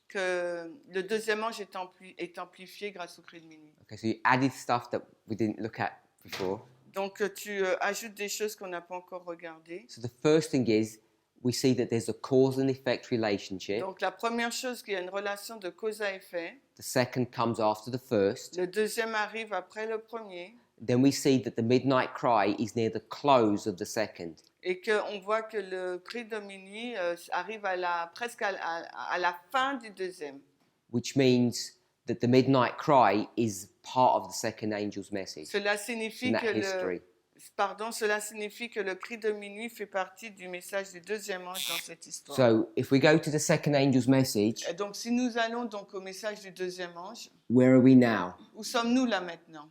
que le deuxième ange est amplifié grâce au cri de minuit. Okay, so you added stuff that we didn't look at before. Donc tu ajoutes des choses qu'on n'a pas encore regardées. So the first thing is we see that there's a cause and effect relationship. Donc la première chose, qu'il y a une relation de cause à effet. The second comes after the first. Le deuxième arrive après le premier. Then we see that the midnight cry is near the close of the second. Et qu'on voit que le cri de minuit arrive presque à la fin du deuxième. Which means that the midnight cry is part of the second angel's message Cela signifie in that que history. cela signifie que le cri de minuit fait partie du message du deuxième ange dans cette histoire. So if we go to the second angel's message, Et donc si nous allons donc au message du deuxième ange, where are we now? où sommes-nous là maintenant?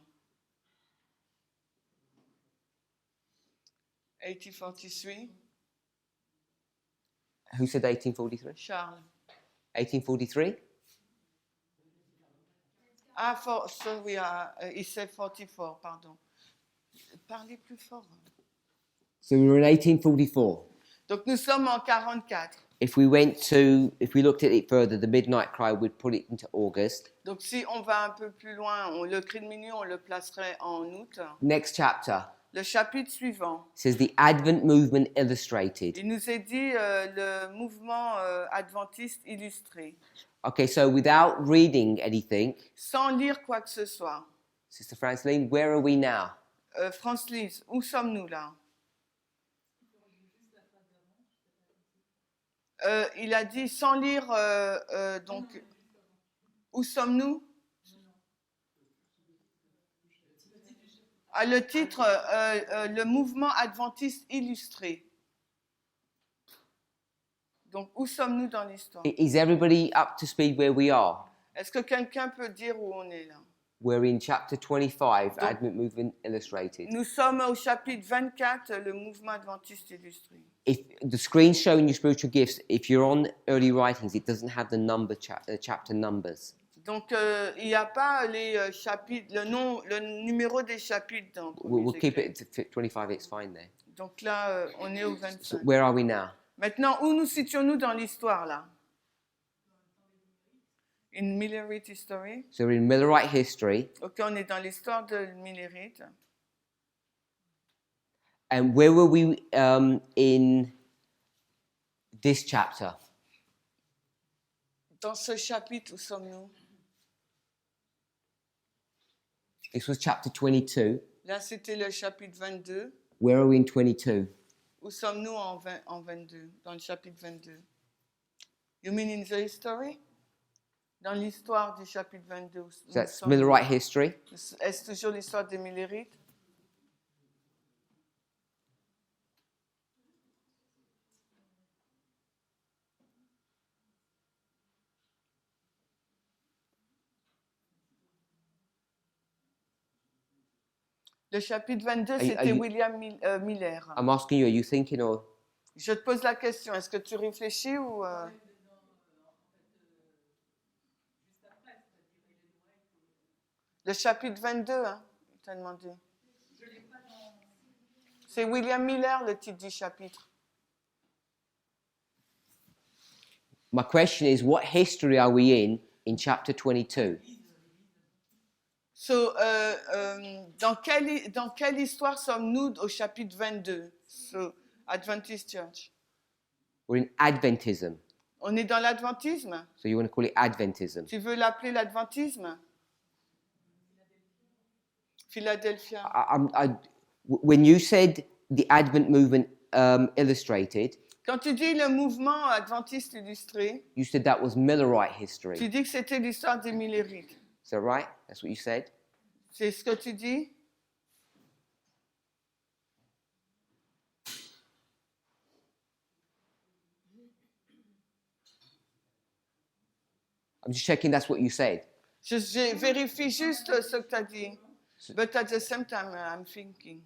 1843, Who said 1843? Charles. 1843? Ah, sorry, il said 44, pardon. Parlez plus fort. So we were in 1844. Donc nous sommes en 44. If we looked at it further, the midnight cry would put it into August. Donc si on va un peu plus loin, le cri de minuit, on le placerait en août. Next chapter Le chapitre suivant, says the Advent movement illustrated. il nous est dit le mouvement adventiste illustré, Okay, so without reading anything, sans lire quoi que ce soit. Sister Franceline, where are we now? France-Lise, où sommes-nous là? Il a dit sans lire, donc, où sommes-nous? Ah, le titre, le mouvement adventiste illustré. Donc, où sommes-nous dans l'histoire? Is everybody up to speed where we are? Est-ce que quelqu'un peut dire où on est là? We're in chapter 25, Advent movement illustrated. Nous sommes au chapitre 24, le mouvement adventiste illustré. If the screen's showing you spiritual gifts, if you're on early writings, it doesn't have the chapter numbers. Donc, il n'y a pas les chapitres, le numéro des chapitres. Donc, We'll keep it to 25, it's fine there. donc là, on est au 25. So where are we now? Maintenant, où nous situons-nous dans l'histoire là? In Millerite History. So we're in Millerite history, Ok, on est dans l'histoire de Millerite. and where were we in this chapter? Dans ce chapitre, où sommes-nous? This was chapter 22. Là, c'était le chapitre 22. Where are we in 22? Où sommes-nous en 22? Dans le chapitre 22. You mean in the history? Dans l'histoire du chapitre 22. Où So that's sommes-nous? Millerite history. Est-ce toujours l'histoire des Millerites? Le chapitre 22, are c'était you- William Miller. I'm asking you, are you thinking or? Je te pose la question, est-ce que tu réfléchis ou... Le chapitre 22, hein, il t'a demandé. C'est William Miller, le titre du chapitre. My question is, what history are we in chapter 22? So, dans quelle histoire sommes-nous au chapitre 22? So, Adventist Church. We're in Adventism. On est dans l'adventisme? So you want to call it Adventism? Tu veux l'appeler l'adventisme? Philadelphia. When you said the Advent movement illustrated, Quand tu dis le mouvement adventiste illustré, you said that was Millerite tu history. dis que c'était l'histoire des Millérites. Is that right? That's what you said? C'est ce que tu dis? I'm just checking that's what you said. Je vérifie juste ce que tu as dit. But at the same time, I'm thinking.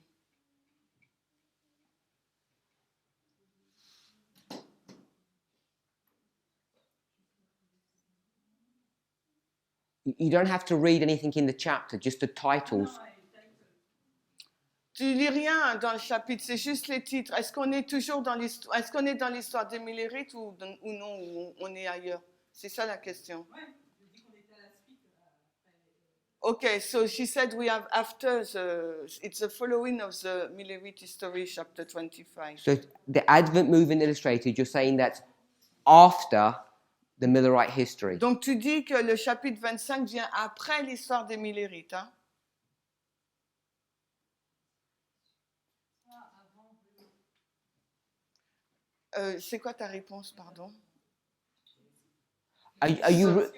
You don't have to read anything in the chapter, just the titles. Tu lis rien dans le chapitre, c'est juste les titres. Est-ce qu'on est toujours dans l'histoire? Est-ce qu'on est dans l'histoire des Millérites ou non, ou on est ailleurs? C'est ça la question. Okay, so she said we have after it's the following of the Millerite history, chapter 25. So the Advent Movement Illustrated, you're saying that's after the Millerite history. Donc tu dis que le chapitre 25 vient après l'histoire des Millérites, hein? C'est quoi ta réponse, pardon? Are you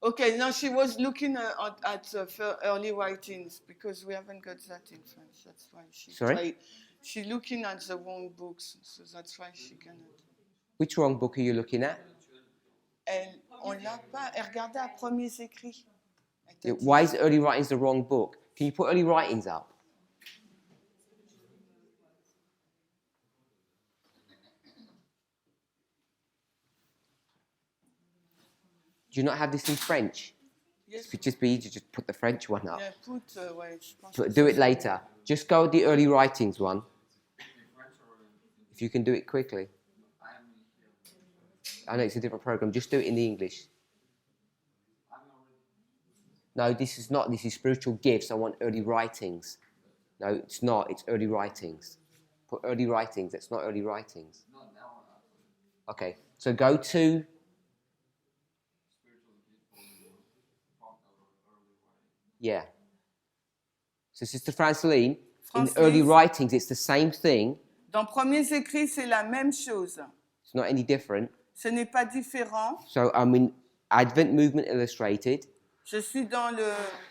Okay, now she was looking at early writings because we haven't got that in French. That's why Sorry? She's looking at the wrong books, so that's why she cannot. Which wrong book are you looking at? On l'a pas. Elle regardait à premiers écrits. Elle t'a dit. Why is Early Writings the wrong book? Can you put Early Writings up? Do you not have this in French? Yes. It could just be easy to just put the French one up. Yeah, ouais, je pense But que do c'est it ça. later. Just go with the Early Writings one. If you can do it quickly. I know it's a different program. Just do it in the English. No, this is not. This is spiritual gifts. I want early writings. No, it's not. It's early writings. Put early writings. That's not early writings. Okay, so go to. Yeah. So Sister Franceline, in Francis. early writings, it's the same thing. Dans premiers écrits, c'est la même chose. It's not any different. Ce n'est pas différent. So I'm in Advent Movement Illustrated. Je suis dans le.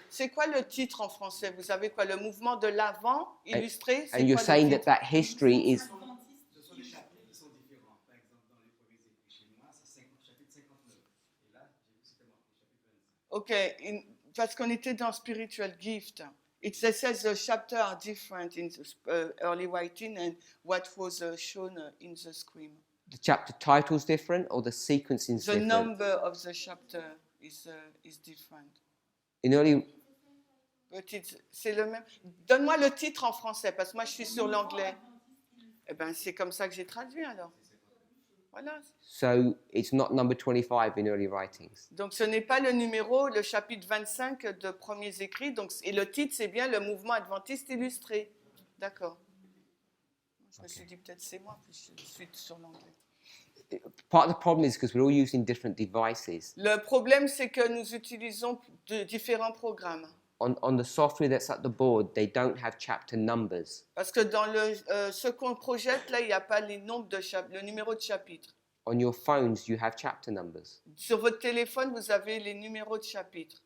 C'est quoi le titre en français? Vous savez quoi? Le mouvement de l'Avent illustré? C'est And you're quoi le saying titre? that history is. Ce sont des chapitres qui sont différents. Par exemple, dans les premiers écrits chez moi, c'est chapitre 59. Et là, j'ai vu que c'était marqué chapitre 25. Ok, parce qu'on était dans Spiritual Gift. It says the chapters are different in the early writing and what was shown in the screen. The chapter title's different or the sequencing's The different? number of the chapter is different. In early. But c'est le même. Donne-moi le titre en français parce que moi je suis sur l'anglais. Eh ben c'est comme ça que j'ai traduit alors. Voilà. So it's not number 25 in early writings. Donc ce n'est pas le numéro, le chapitre 25 de Premiers Écrits. Donc, et le titre c'est bien le mouvement adventiste illustré. D'accord. Je me suis dit peut-être c'est moi, puis je suis sur l'anglais. Part of the problem is because we're all using different devices. Le problème c'est que nous utilisons de différents programmes. On the software that's at the board, they don't have chapter numbers. Parce que dans ce qu'on projette là, il n'y a pas les nombres de le numéro de chapitre. On your phones, you have chapter numbers. Sur votre téléphone, vous avez les numéros de chapitre.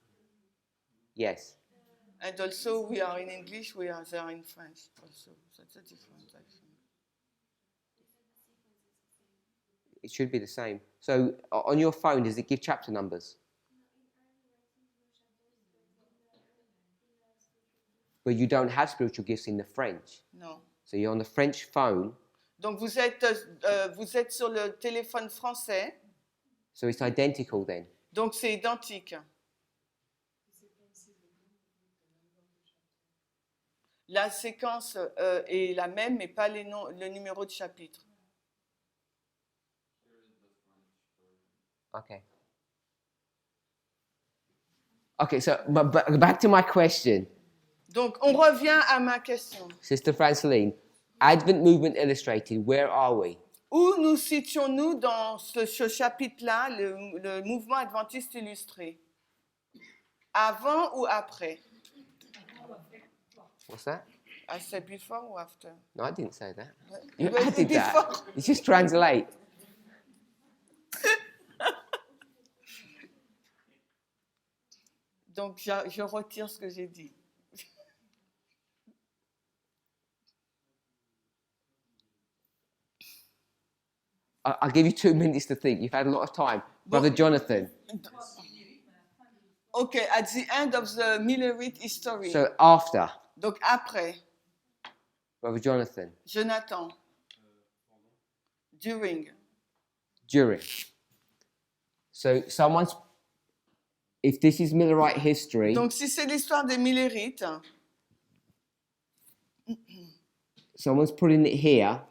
Yes. And also we are in English, we are there in French also. That's a different I think. It should be the same. So on your phone, does it give chapter numbers? But you don't have spiritual gifts in the French. Non. So you're on the French phone. Donc vous êtes sur le téléphone français, So it's identical then. donc c'est identique. La séquence est la même, mais pas le numéro de chapitre. Okay. Okay, so back to my question. Donc on revient à ma question. Sister Franceline, Advent Movement Illustrated, where are we? Où nous situons-nous dans ce chapitre-là, le mouvement adventiste illustré? Avant ou après? What's that? I said before or after? No, I didn't say that. You You dois added dire that. before. You just translate. Donc, je retire ce que j'ai dit. I'll give you 2 minutes to think. You've had a lot of time. Brother Jonathan. Okay, at the end of the Millerite history. So after, Donc, après, Brother Jonathan, Jonathan. During. during. So someone's, if this is Millerite history, Donc, si c'est l'histoire des Millerites, someone's putting it here,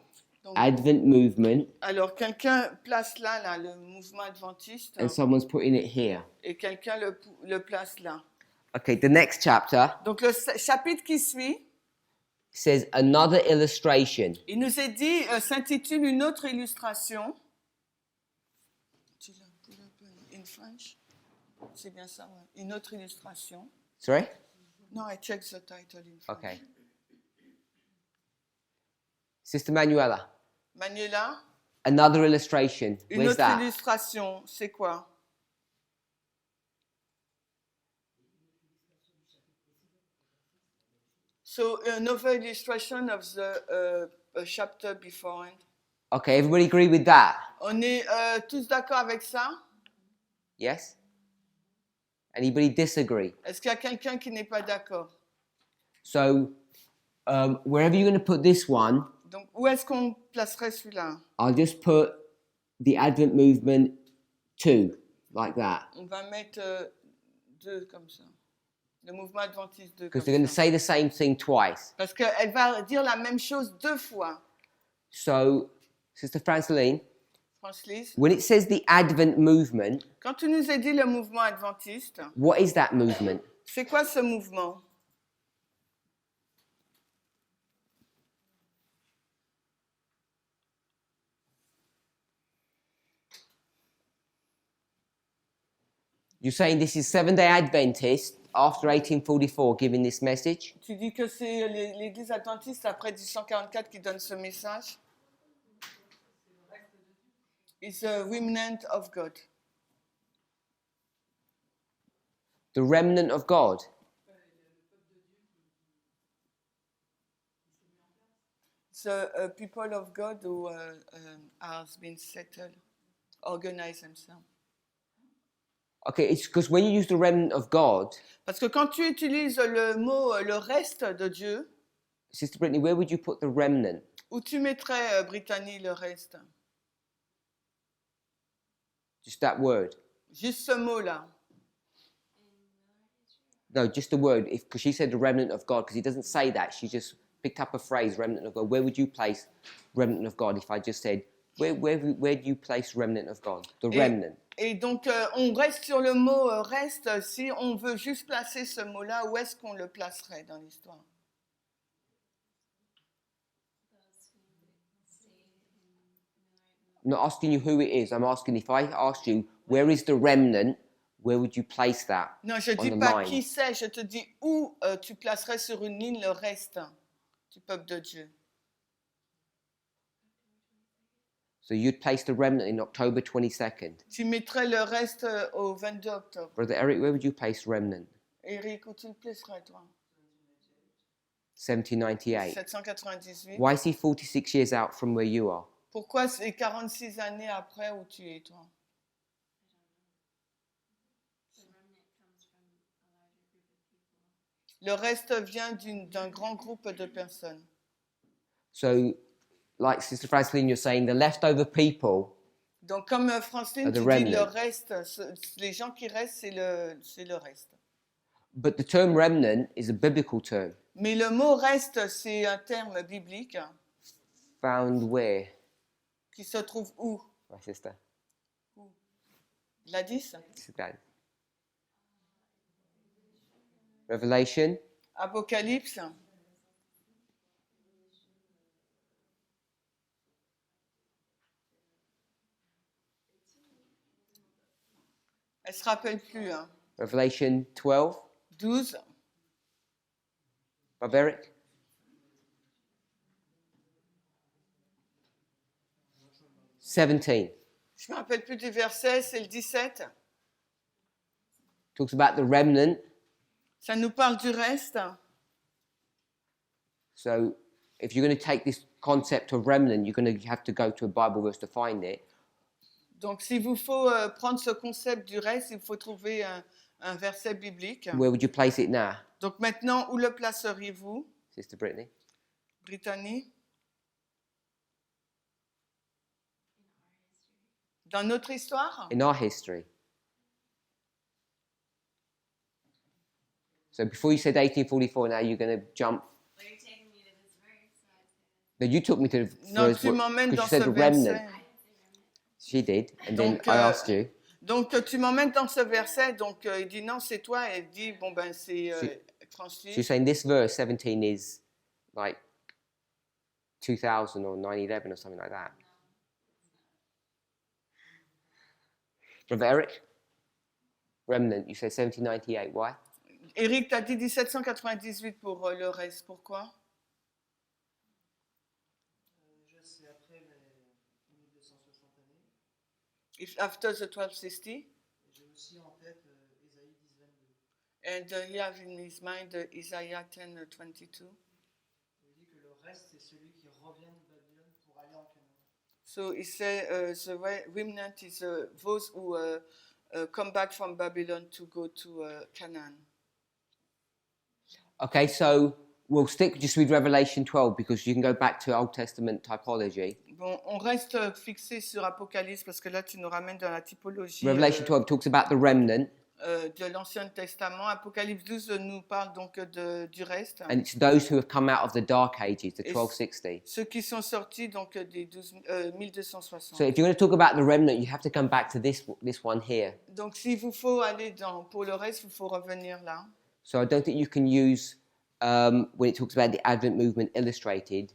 donc, Advent movement, alors quelqu'un place là, le mouvement adventiste, and someone's putting it here. et quelqu'un le place là. Okay, the next chapter Donc, le chapitre qui suit, says another illustration. il nous est dit, s'intitule une autre illustration. Tu l'as in French? C'est bien ça, ouais. Une autre illustration. Sorry? No, I checked the title in French. Okay. Sister Manuela, Manuela, another illustration. une Where's autre that? illustration, c'est quoi? So, another illustration of the chapter before. Okay, everybody agree with that? On est tous d'accord avec ça? Yes? Anybody disagree? Est-ce qu'il y a quelqu'un qui n'est pas d'accord? So, wherever you're going to put this one, Donc, où est-ce qu'on placerait celui-là? I'll just put the Advent movement 2, like that. On va mettre 2 comme ça. Le mouvement adventiste 2 comme Because they're going to ça. say the same thing twice. Parce qu'elle va dire la même chose 2 fois. So, Sister Franceline, Francelise, when it says the Advent movement, quand tu nous as dit le mouvement adventiste, what is that movement? c'est quoi ce mouvement? You're saying this is Seventh-day Adventist after 1844 giving this message? Tu dis que c'est l'Église adventiste après 1844 qui donne ce message? It's a remnant of God. The remnant of God? It's a people of God who has been settled, organized themselves. Okay, it's because when you use the remnant of God, Parce que quand tu utilises le mot le reste de Dieu, Sister Brittany, where would you put the remnant? où tu mettrais, Brittany, le reste? Just that word? Juste ce mot-là. No, just the word. Because she said the remnant of God, because he doesn't say that. She just picked up a phrase, remnant of God. Where would you place remnant of God if I just said, where do you place remnant of God? The remnant. Et donc, on reste sur le mot reste. Si on veut juste placer ce mot-là, où est-ce qu'on le placerait dans l'histoire? I'm not asking you who it is. I'm asking if I asked you, where is the remnant, where would you place that? Non, je ne on dis the pas mind? qui c'est, je te dis où tu placerais sur une ligne le reste du peuple de Dieu. So you'd place the remnant in October 22nd. Tu mettrais le reste au 22 octobre. Brother Eric, where would you place remnant? Éric, où tu le placerais, toi? 1798. 798. Why is he 46 years out from where you are? Pourquoi c'est 46 années après où tu es, toi? Le reste vient d'un grand groupe de personnes. So, like Sister Franceline, you're saying the leftover people, Donc, comme Francine, The tu dis remnant. le reste, les gens qui restent, c'est le reste. but the term remnant is a biblical term. Mais le mot reste, c'est un terme biblique Found where? qui se trouve où? My sister. La 10? Sit down. Revelation. Apocalypse. Elle ne se rappelle plus. Hein. Revelation 12. 12. Brother Eric? Je me rappelle plus du verset, c'est le 17. Talks about the remnant. Ça nous parle du reste. So if you're going to take this concept of remnant, you're going to have to go to a Bible verse to find it. Donc, s'il vous faut prendre ce concept du reste, il faut trouver un verset biblique. Where would you place it now, Donc, maintenant, où le placeriez-vous, Sister Brittany? Brittany? Dans notre histoire? In our history. So before you said 1844, now you're going to jump. Well, you're taking me to this verse, so I said, No, you took me to the Non, verse tu m'emmènes because dans you ce said remnant. verset. She did, and then Donc, I asked you. Donc, tu m'emmènes dans ce verset, donc il dit non, c'est toi, et elle dit, bon ben c'est So you're saying this verse 17 is like 2000 or 9/11 or something like that. Brother Eric? Remnant, you said 1798. Why? Eric, t'as dit 1798 pour le reste, pourquoi? Je sais après les 1260 années. If after the 1260, Et j'ai aussi en tête Ésaïe 10, 22. and he have in his mind Isaiah 10:22. Il dit que le reste, c'est celui qui revient de Babylone pour aller en Canaan. So he said the remnant is those who come back from Babylon to go to Canaan. Okay, so we'll stick just with Revelation 12 because you can go back to Old Testament typology. Bon, on reste fixé sur Apocalypse parce que là tu nous ramènes dans la typologie Revelation 12 talks about the remnant, de l'Ancien Testament. Apocalypse 12 nous parle donc du reste. and it's those who have come out of the Dark Ages, the Et 1260. ceux qui sont sortis donc des 1260. So if you're going to talk about the remnant, you have to come back to this one here. Donc s'il vous faut aller pour le reste, il faut revenir là. So I don't think you can use, when it talks about the Advent movement illustrated,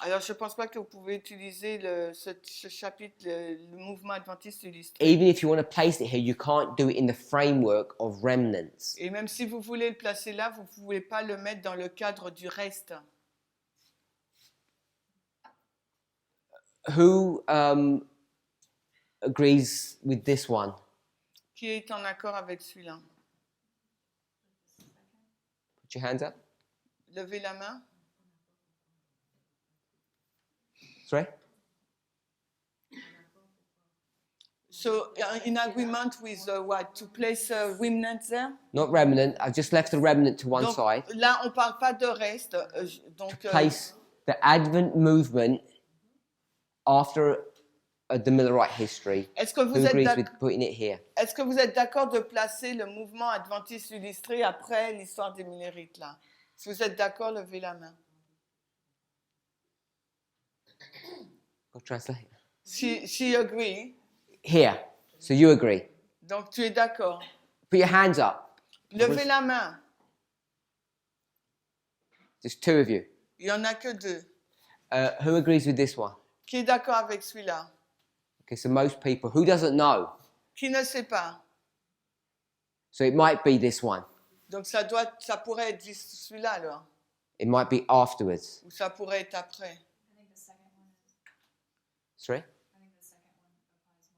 Alors je ne pense pas que vous pouvez utiliser ce chapitre, le mouvement adventiste illustré. even if you want to place it here, you can't do it in the framework of remnants. Et même si vous voulez le placer là, vous ne pouvez pas le mettre dans le cadre du reste. Who agrees with this one? Qui est en accord avec celui-là? Put your hands up. Levez la main. Sorry? So, in agreement with what? To place remnant there? Not remnant. I've just left the remnant to one Donc, side. là, on ne parle pas de reste. Donc, Place the Advent movement after the Millerite history. est-ce que Who vous êtes agrees d'ac- with putting it here? est-ce que vous êtes d'accord de placer le mouvement adventiste illustré après l'histoire des Millérites là? Si vous êtes d'accord, levez la main. I'll translate. She agree. Here. So you agree. Donc, tu es d'accord. Put your hands up. Levez la main. Just two of you. Il n'y en a que deux. Who agrees with this one? Qui est d'accord avec celui-là? Okay, so most people. Who doesn't know? Qui ne sait pas? So it might be this one. Donc, ça pourrait être juste celui-là alors. It might be afterwards. Ou ça pourrait être après. I think the second one is. Sorry? I think the second one applies more to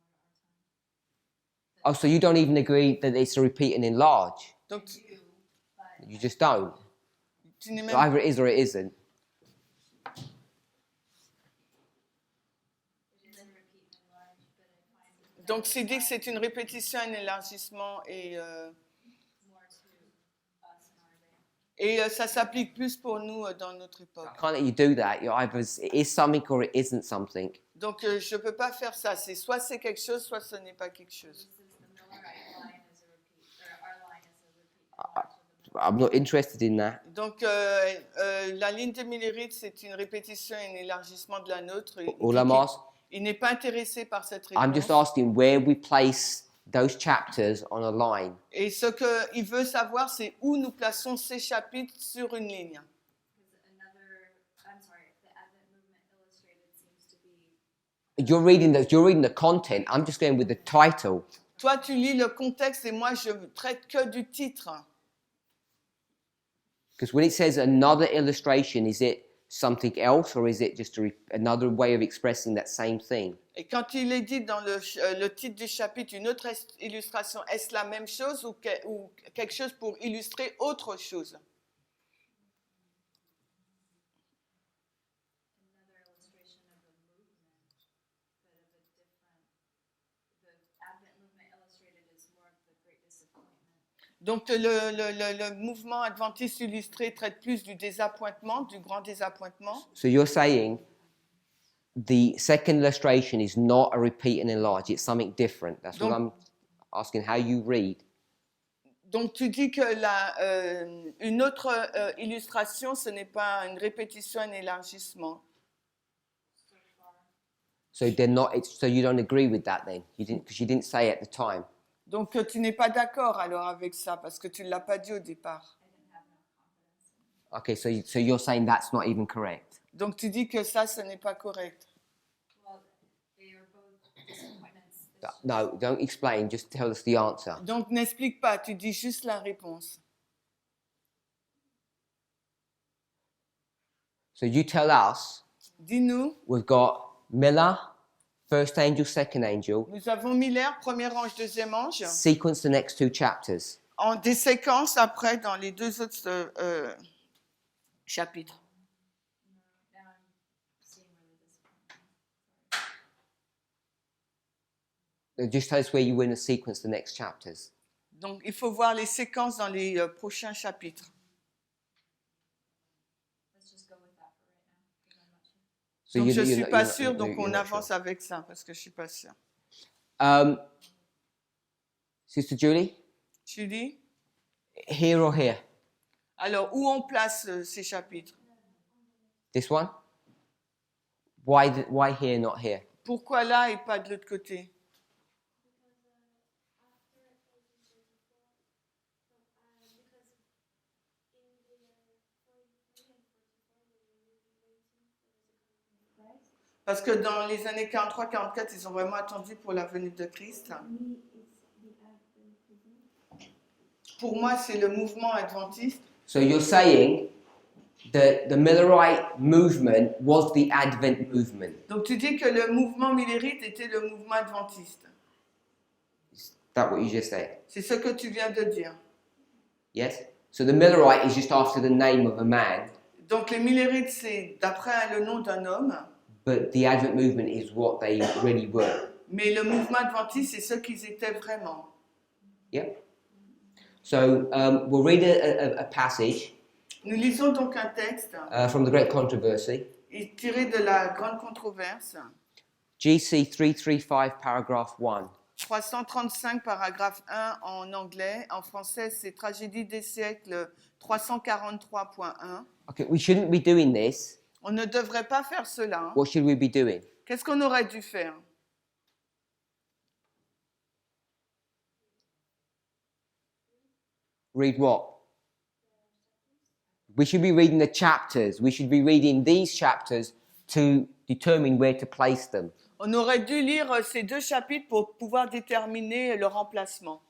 our time. Oh, so you don't even agree that it's a repeat and enlarge? Donc, But You just don't? tu n'es So même either it is or it isn't. it is a repeat and enlarge, but I find it Donc, c'est dit que c'est une répétition, un élargissement et more to us in our day. ça s'applique plus pour nous dans notre époque. Can't let you do that. You're either it is something or it isn't something. Donc, je ne peux pas faire ça. C'est soit c'est quelque chose, soit ce n'est pas quelque chose. Since the Millerite line is a repeat, or our line is a repeat and enlarge of the Millerite. I'm not interested in that. Donc, la ligne des Millérites, c'est une répétition et un élargissement de la nôtre. All I'm asking, Il n'est pas intéressé par cette I'm just réponse. asking where we place those chapters on a line. Et ce qu'il veut savoir, c'est où nous plaçons ces chapitres sur une ligne. Because I'm sorry, the Advent movement illustrated seems to be You're reading the content. I'm just going with the title. Toi, tu lis le contexte et moi, je traite que du titre. Because when it says another illustration, is it something else or is it just another way of expressing that same thing? Et quand il est dit dans le titre du chapitre, une autre illustration, est-ce la même chose ou quelque chose pour illustrer autre chose? Another illustration of a movement, but of a different. The Advent movement illustrated is more of the great disappointment. Donc le mouvement adventiste illustré traite plus du désappointement, du grand désappointement. So you're saying the second illustration is not a repeat and enlarge, it's something different. That's what I'm asking, how you read. Donc tu dis que une autre illustration, ce n'est pas une répétition, un élargissement. So they're not. So you don't agree with that then? You didn't, because you didn't say at the time. Donc tu n'es pas d'accord alors avec ça parce que tu ne l'as pas dit au départ. Okay, so you're saying that's not even correct. Donc tu dis que ça, ce n'est pas correct. Well, they are both disappointments. No, don't explain. Just tell us the answer. Donc n'explique pas, tu dis juste la réponse. So you tell us. Dis-nous. We've got Miller, first angel, second angel. Nous avons Miller, premier ange, deuxième ange. Sequence the next two chapters. En des séquences après dans les deux autres chapitres. Now I'm seeing where the disappointment. Just tell us where you win a sequence the next chapters. Donc il faut voir les séquences dans les prochains chapitres. Let's just go with that for right now, because I'm not sure. So Donc je ne suis you're pas not- sûre, donc you're on not avance sure. avec ça parce que je ne suis pas sûre. Sister Julie, Tu dis? here or here? Alors où on place ces chapitres? This one? Why here, not here? Pourquoi là et pas de l'autre côté? Parce que dans les années 43-44, ils ont vraiment attendu pour la venue de Christ. Pour moi, c'est le mouvement adventiste. So you're saying that the Millerite movement was the Advent movement. Donc tu dis que le mouvement millérite était le mouvement adventiste. Is that what you just said? C'est ce que tu viens de dire. Yes? So the Millerite is just after the name of a man, Donc les millérites, c'est d'après le nom d'un homme. but the Advent movement is what they really were. Mais le mouvement adventiste, c'est ce qu'ils étaient vraiment. Yeah? So we'll read a passage Nous lisons donc un texte from the Great Controversy, tiré de la Grande Controverse, GC 335, paragraph 1. 335, paragraphe 1 en anglais. En français, c'est Tragédie des siècles 343.1. Okay, we shouldn't be doing this. On ne devrait pas faire cela. What should we be doing? Qu'est-ce qu'on aurait dû faire? Read what? We should be reading the chapters. We should be reading these chapters to determine where to place them. On aurait dû lire ces deux chapitres pour pouvoir déterminer le remplacement.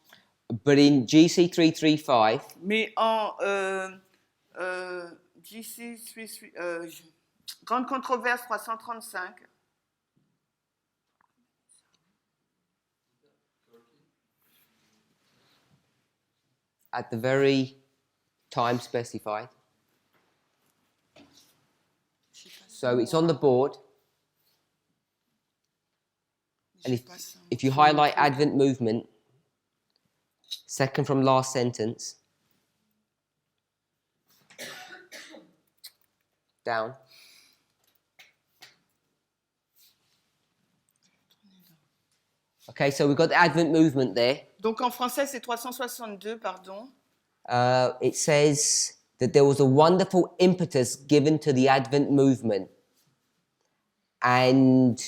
But in GC 335, Mais en Grande Controverse 335, at the very time specified, so it's on the board, and if you highlight Advent movement, second from last sentence, down. Okay, so we've got the Advent movement there. donc en français c'est 362, pardon. It says that there was a wonderful impetus given to the Advent movement. And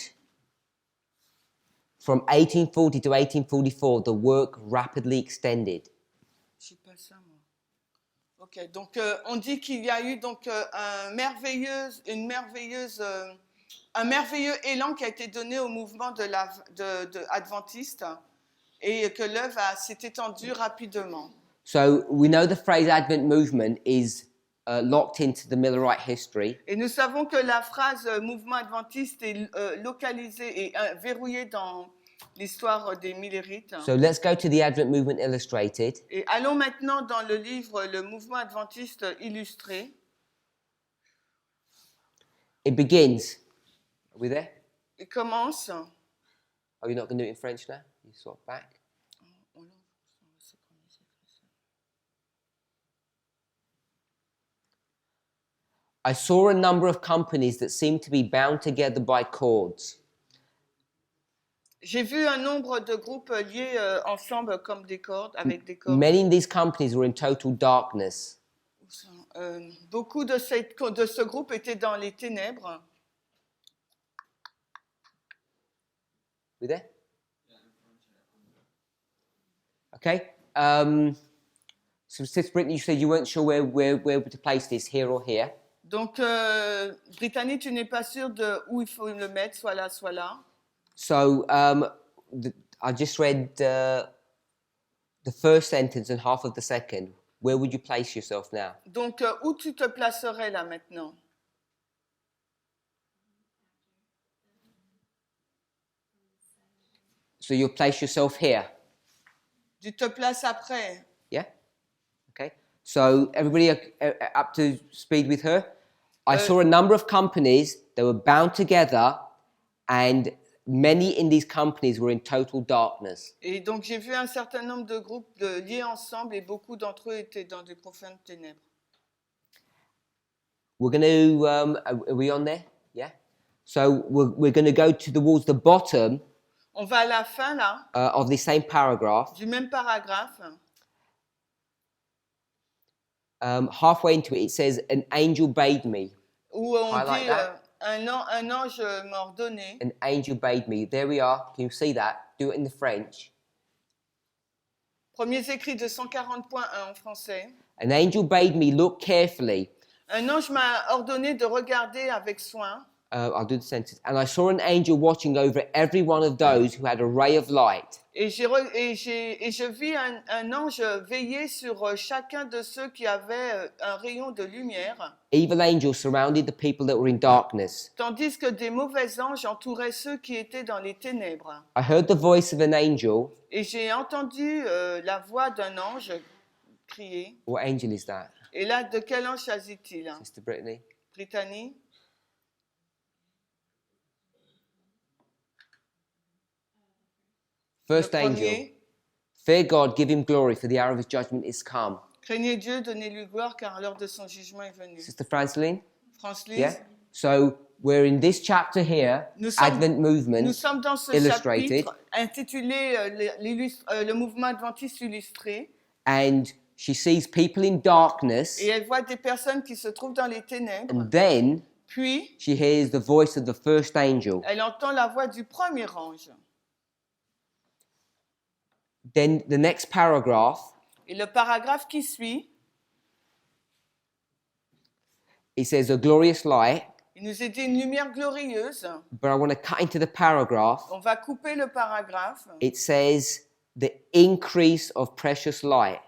from 1840 to 1844, the work rapidly extended. Je sais pas ça, moi. Ok, donc on dit qu'il y a eu donc un merveilleux élan qui a été donné au mouvement de adventiste et que l'œuvre s'est étendue rapidement. So we know the phrase Advent movement is locked into the Millerite history. Et nous savons que la phrase mouvement adventiste est localisée et verrouillée dans l'histoire des Millérites. So let's go to the Advent Movement Illustrated. Et allons maintenant dans le livre Le mouvement adventiste illustré. It begins. Are we there? Il commence. Oh, you're not going to do it in French now? You swap back. I saw a number of companies that seemed to be bound together by cords. J'ai vu un nombre de groupes liés ensemble comme des cordes, avec des cordes. Many of these companies were in total darkness. Beaucoup de ce groupe étaient dans les ténèbres. We there? Okay. So, Sister Brittany, you said you weren't sure where to place this, here or here. Donc, Brittany, tu n'es pas sûr de où il faut le mettre, soit là, soit là. So, I just read the first sentence and half of the second. Where would you place yourself now? Donc, où tu te placerais là maintenant? So you'll place yourself here. Tu te places après. Yeah? Okay. So everybody up to speed with her? I saw a number of companies that were bound together and many in these companies were in total darkness. Et donc, j'ai vu un certain nombre de groupes liés ensemble et beaucoup d'entre eux étaient dans des profondes ténèbres. We're going to, are we on there? Yeah? So we're going to go towards the bottom On va à la fin, là, of the same paragraph. du même paragraphe. Halfway into it, it says, an angel bade me. Où on Highlight dit that. un ange m'a ordonné. An angel bade me. There we are. Can you see that? Do it in the French. Premiers écrits de 140.1 en français. An angel bade me look carefully. Un ange m'a ordonné de regarder avec soin. I'll do the sentence. And I saw an angel watching over every one of those who had a ray of light. Et je vis un ange veiller sur chacun de ceux qui avaient un rayon de lumière. Evil angels surrounded the people that were in darkness. Tandis que des mauvais anges entouraient ceux qui étaient dans les ténèbres. I heard the voice of an angel. Et j'ai entendu la voix d'un ange crier. What angel is that? Et là, de quel ange s'agit-il? Sister Brittany? Brittany? First Le angel. premier. Fear God, give him glory, for the hour of his judgment is come. Craignez Dieu, donnez-lui gloire, car l'heure de son jugement est venue. Sister Franceline? France-Lise? Yeah? So we're in this chapter here, Nous sommes- Advent Movement Nous sommes dans ce Illustrated, chapitre intitulé le mouvement adventiste illustré. and she sees people in darkness, Et elle voit des personnes qui se trouvent dans les ténèbres. and then Puis, she hears the voice of the first angel. elle entend la voix du premier ange. Then the next paragraph, Et le paragraphe qui suit, it says a glorious light, il nous est dit une lumière glorieuse. but I want to cut into the paragraph. On va couper le paragraphe. It says the increase of precious light.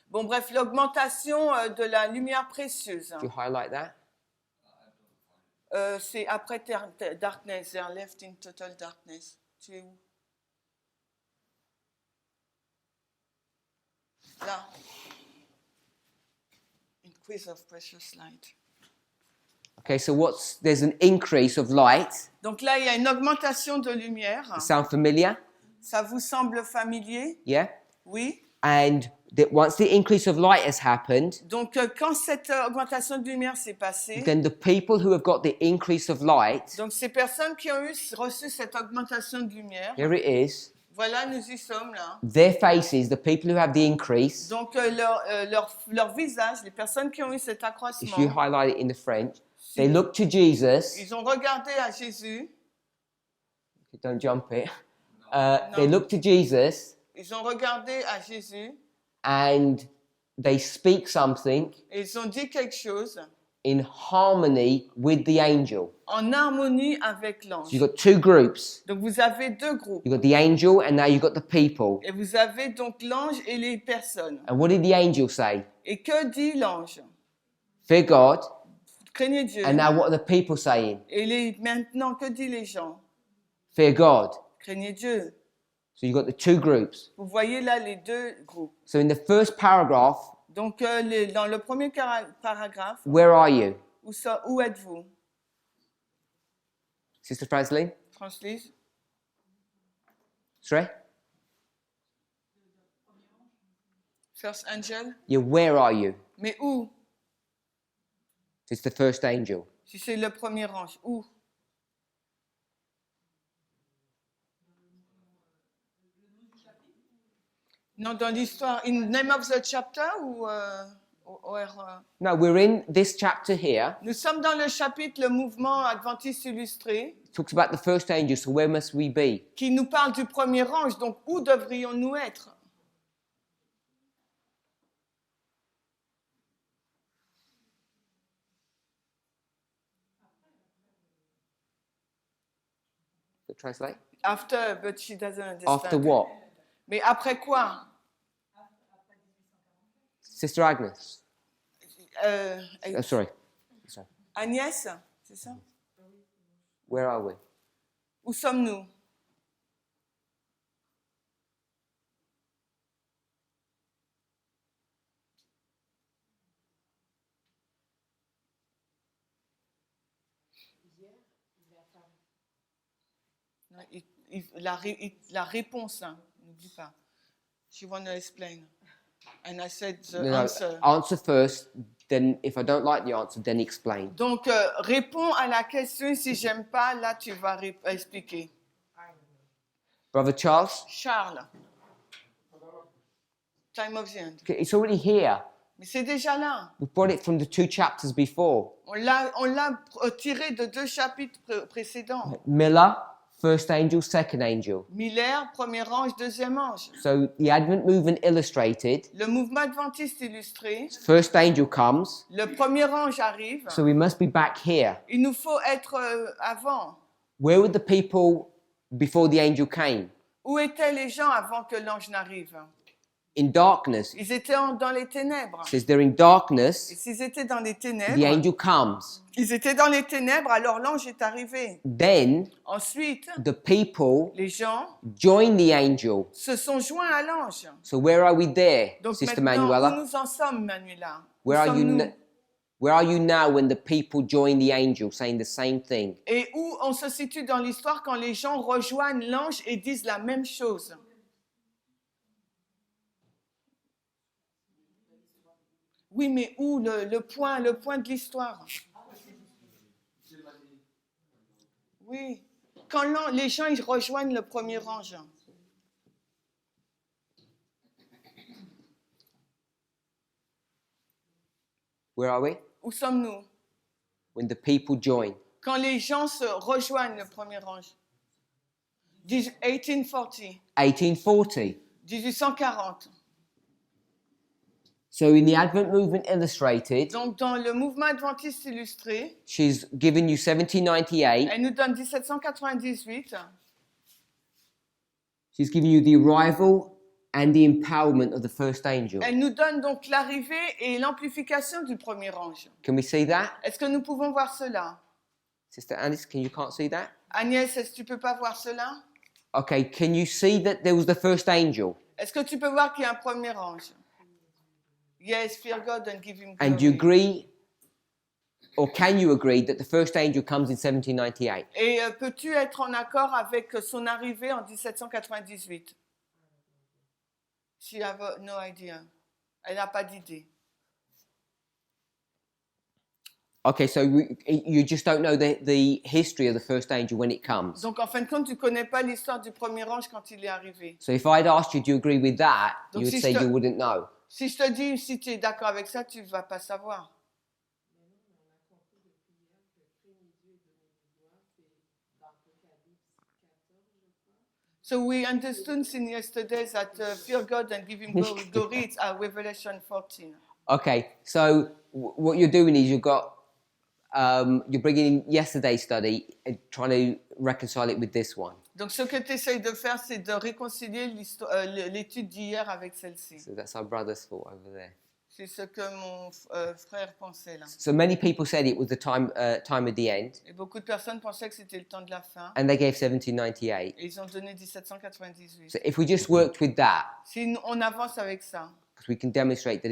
Bon, bref, l'augmentation de la lumière précieuse. Do you highlight that? C'est après darkness, they are left in total darkness. Tu es où? Là. Increase of precious light. Okay, so there's an increase of light. Donc là, il y a une augmentation de lumière. Sound familiar? Ça vous semble familier? Yeah? Oui. And once the increase of light has happened, Donc, quand cette augmentation de lumière s'est passée, then the people who have got the increase of light, donc ces personnes qui ont reçu cette augmentation de lumière, here it is, voilà, nous y sommes là. their faces, the people who have the increase, Donc, leur visage, les personnes qui ont eu cet if you accroissement, highlight it in the French, they look to Jesus. ils ont regardé à Jésus, Don't jump it. They look to Jesus ils ont regardé à Jésus, and they speak something, et ils ont dit quelque chose, in harmony with the angel. en harmonie avec So l'ange. you've got two groups. Donc vous avez deux groupes. You've got the angel and now you've got the people. Et vous avez donc l'ange et les personnes. And what did the angel say? Et que dit l'ange? Fear God. Craignez Dieu. And now what are the people saying? Et maintenant, que dit les gens? Fear God. Craignez Dieu. So you've got the two groups. Vous voyez là les deux groupes. So in the first paragraph, Donc dans le premier paragraphe, where are you? où êtes-vous? Sister Franceline? Translise. Sorry? First angel. Yeah, where are you? Mais où? It's the first angel. Si c'est le premier ange, où? Non, dans l'histoire. In name of the chapter ou No, we're in this chapter here. Nous sommes dans le chapitre le mouvement adventiste illustré It talks about the first angel, so where must we be? qui nous parle du premier ange. Donc où devrions-nous être? Translate? After, but she doesn't understand. After what? Mais après quoi? Sister Agnes? Oh, Sorry. Agnès, c'est ça? Where are we? Où sommes-nous? La réponse, hein, n'oublie pas. She want to explain. And I said the No, answer. answer first, then if I don't like the answer, then explain. Donc, réponds à la question. Si j'aime pas, là, tu vas expliquer. Brother Charles? Charles. Time of the end. Okay, it's already here. Mais c'est déjà là. We brought it from the two chapters before. On l'a tiré de deux chapitres précédents. Miller, first angel, second angel. Miller, premier ange, deuxième ange. So the Advent movement illustrated. Le mouvement adventiste illustré. First angel comes. Le premier ange arrive. So we must be back here. Il nous faut être avant. Where were the people before the angel came? Où étaient les gens avant que l'ange n'arrive? In darkness. Ils étaient dans les ténèbres. It says they're in darkness. Et s'ils étaient dans les The ténèbres, angel comes. ils étaient dans les ténèbres, alors l'ange est arrivé. Then Ensuite, the people les gens join the angel. se sont joints à l'ange. So where are we there, Donc Sister maintenant, Manuela? où nous en sommes, Manuela? Où Where are you? sommes-nous? Where are you now when the people join the angel, saying the same thing? Et où on se situe dans l'histoire quand les gens rejoignent l'ange et disent la même chose? Oui, mais où le point de l'histoire? Oui, quand les gens ils rejoignent le premier ange. Where are we? Où sommes-nous? When the people join. Quand les gens se rejoignent le premier ange. 1840. 1840. 1840. So in the Advent movement illustrated, Donc dans le mouvement adventiste illustré, she's given you 1798. elle nous donne 1798. She's given you the arrival and the empowerment of the first angel. Elle nous donne donc l'arrivée et l'amplification du premier ange. Can we see that? Est-ce que nous pouvons voir cela? Sister Alice, you can't see that? Agnès, est-ce que tu peux pas voir cela? Okay, can you see that there was the first angel? Est-ce que tu peux voir qu'il y a un premier ange? Yes, fear God and give him glory. And you agree, or can you agree that the first angel comes in 1798? Et peux-tu être en accord avec son arrivée en 1798? She have no idea. Elle n'a pas d'idée. Okay, so you just don't know the history of the first angel when it comes. Donc en fin de compte, tu connais pas l'histoire du premier ange quand il est arrivé. So if I'd asked you, do you agree with that? Donc You would si say je te- you wouldn't know. Si je te dis, si tu es d'accord avec ça, tu ne vas pas savoir. So we understood in yesterday that fear God and give him glory, it's Revelation 14. Okay, so what you're doing is you've got you're bringing in yesterday's study and trying to reconcile it with this one. Donc, ce que tu essayes de faire, c'est de réconcilier l'étude d'hier avec celle-ci. So that's our brother's fault over there. C'est ce que mon frère pensait là. So many people said it was the time of the end, Et beaucoup de personnes pensaient que c'était le temps de la fin. and they gave 1798. Et ils ont donné 1798. So if we just worked with that, Si on avance avec ça, because we can demonstrate that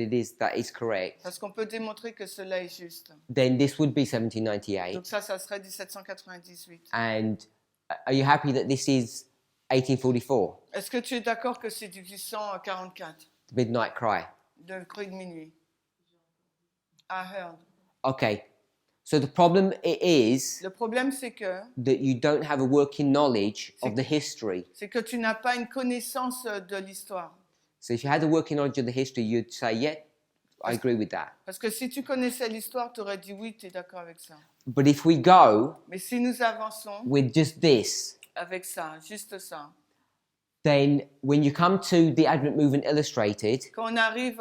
is correct, parce qu'on peut démontrer que cela est juste. then this would be 1798. Donc ça serait 1798. And are you happy that this is 1844, Est-ce que tu es d'accord que c'est 1844, the Midnight Cry? de cri de minuit? I heard. Okay, so the problem is Le problème, c'est que that you don't have a working knowledge of the history. tu n'as pas une connaissance de l'histoire. So if you had a working knowledge of the history, you'd say, yeah, I agree with that. Parce que si tu connaissais l'histoire, tu aurais dit oui, tu es d'accord avec ça. But if we go Mais si nous avançons with just this, avec ça, juste ça, then when you come to the Advent Movement Illustrated, quand on arrive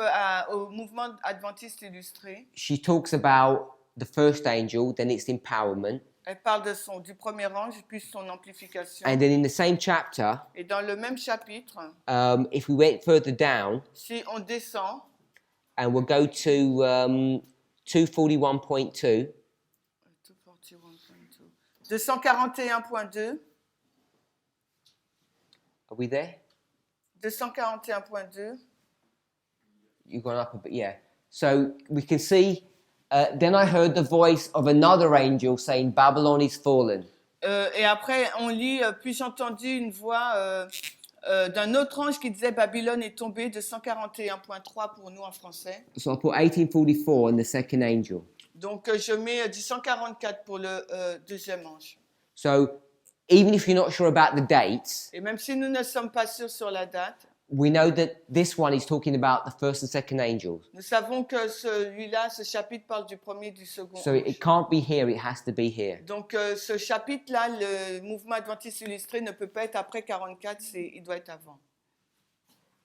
au mouvement adventiste illustré, she talks about the first angel, then its empowerment. elle parle du premier ange, puis son amplification. And then in the same chapter, Et dans le même chapitre, if we went further down, si on descend, and we'll go to 241.2, 241.2, are we there? 241.2, You've gone up a bit, yeah. So we can see, then I heard the voice of another angel saying, Babylon is fallen. et après on lit, puis j'ai entendu une voix d'un autre ange qui disait Babylone est tombée, 241.3 pour nous en français. So I put 1844 and the second angel. Donc je mets 144 pour le deuxième ange. So even if you're not sure about the dates, Et même si nous ne sommes pas sûrs sur la date, we know that this one is talking about the first and second angels. nous savons que ce chapitre parle du premier et du second So ange. it can't be here, it has to be here. Donc ce chapitre-là, le mouvement adventiste illustré ne peut pas être après 44, il doit être avant.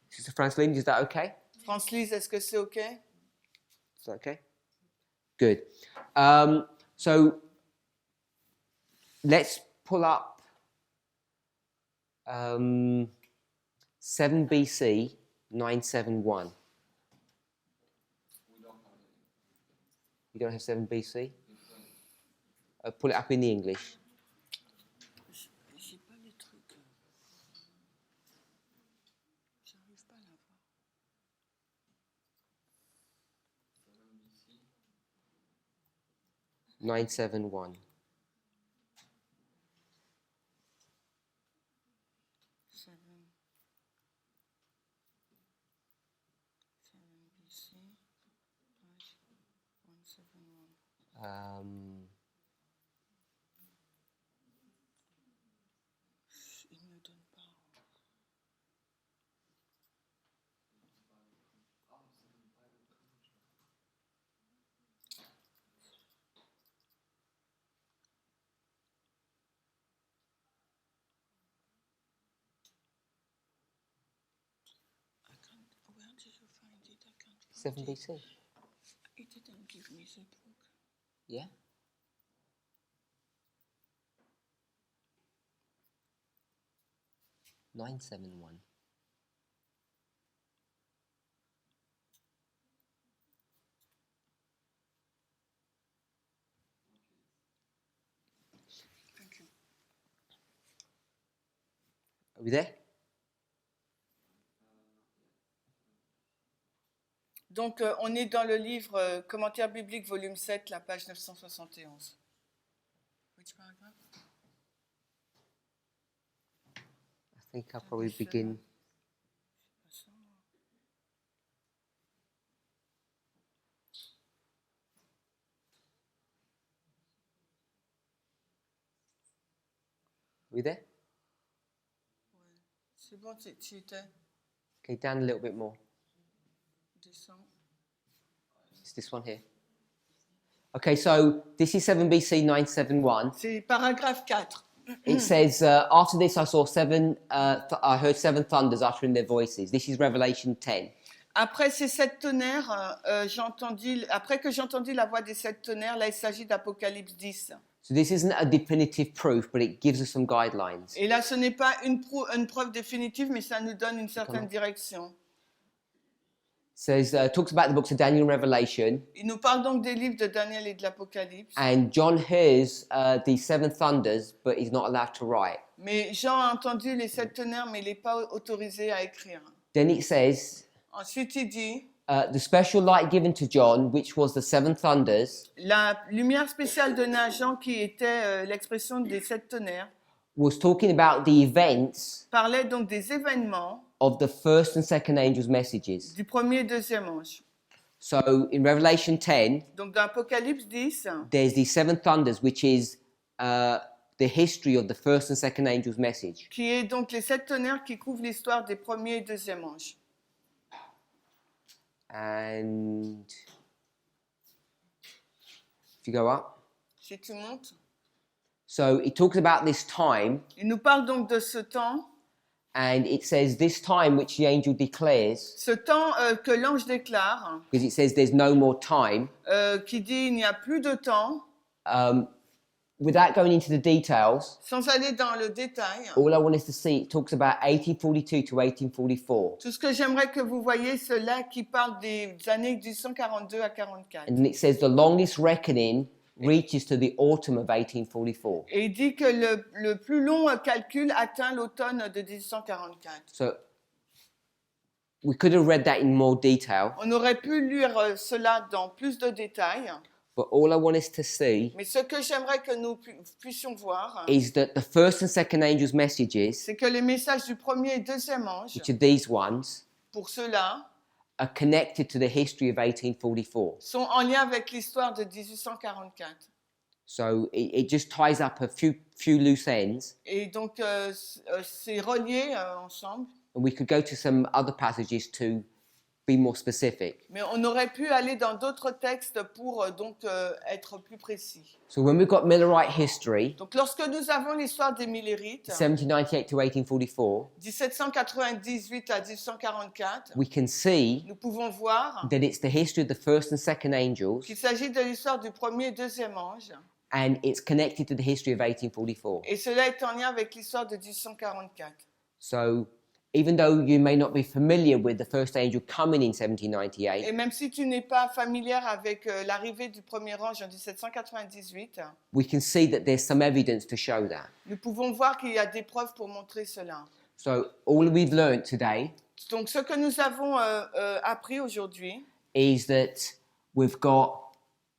Sister Franceline, is that okay? France-Lise, est-ce que c'est OK? Is that okay? Good. So let's pull up 7 BC 971. You don't have 7 BC? Pull it up in the English. J'ai pas les trucs. J'arrive pas à la voir. 971. 7 BC, page 171. Il ne donne pas. Where did you find it? I can't find 7 it. BC? It didn't give me the book. Yeah? $971. Thank you. Are we there? Donc, on est dans le livre Commentaire biblique, volume 7, la page 971. Which paragraph? I think I'll probably begin. Are we there? Ouais. C'est bon, tu étais. Okay, down a little bit more. Descends. It's this one here. Okay, so this is 7 BC 971. C'est paragraphe 4. It says, after this I saw I heard seven thunders uttering their voices. This is Revelation 10. Après ces 7 tonnerres, après que j'ai entendu la voix des 7 tonnerres, là il s'agit d'Apocalypse 10. So this isn't a definitive proof, but it gives us some guidelines. Et là, ce n'est pas une preuve définitive, mais ça nous donne une certaine direction. Says talks about the books of Daniel and Revelation, Il nous parle donc des livres de Daniel et de l'Apocalypse. and John hears the 7 thunders, but he's not allowed to write. Mais Jean a entendu les 7 tonnerres, mais il n'est pas autorisé à écrire. Then it says Ensuite, il dit, the special light given to John, which was the 7 thunders, la lumière spéciale donnée à Jean, qui était l'expression des 7 tonnerres, was talking about the events parlait donc des événements of the first and second angels' messages. du premier et deuxième ange. So in Revelation 10, Donc dans Apocalypse 10, there's the 7 thunders, which is the history of the first and second angels' message. qui est donc les 7 tonnerres qui couvrent l'histoire des premiers et deuxième anges. And if you go up, Si tu montes, so it talks about this time, il nous parle donc de ce temps, and it says this time which the angel declares, ce temps que l'ange déclare, because it says there's no more time. qui dit il n'y a plus de temps, Without going into the details, sans aller dans le détail. all I want us to see, it talks about 1842 to 1844. Tout ce que j'aimerais que vous voyez, cela qui parle des années 1842 à 44. And it says the longest reckoning reaches to the autumn of 1844. Et il dit que le plus long calcul atteint l'automne de 1844. So we could have read that in more detail, On aurait pu lire cela dans plus de détails, but all I want us to see mais ce que j'aimerais que nous puissions voir, is that the first and second angels' messages, c'est que les messages du premier et deuxième ange, which are these ones, pour ceux-là, are connected to the history of 1844. sont en lien avec l'histoire de 1844. So it just ties up a few loose ends, Et donc, c'est relié ensemble. and we could go to some other passages to be more specific. Mais on aurait pu aller dans d'autres textes pour donc être plus précis. So when we've got Millerite history, Donc, lorsque nous avons l'histoire des Millérites, 1798 to 1844, 1798 à 1844, we can see nous pouvons voir that it's the history of the first and second angels, qu'il s'agit de l'histoire du premier et deuxième ange, and it's connected to the history of 1844. et cela est en lien avec l'histoire de 1844. So even though you may not be familiar with the first angel coming in 1798, Et même si tu n'es pas familière avec l'arrivée du premier ange en 1798, we can see that there's some evidence to show that. nous pouvons voir qu'il y a des preuves pour montrer cela. So all we've learned today Donc, ce que nous avons appris aujourd'hui, is that we've got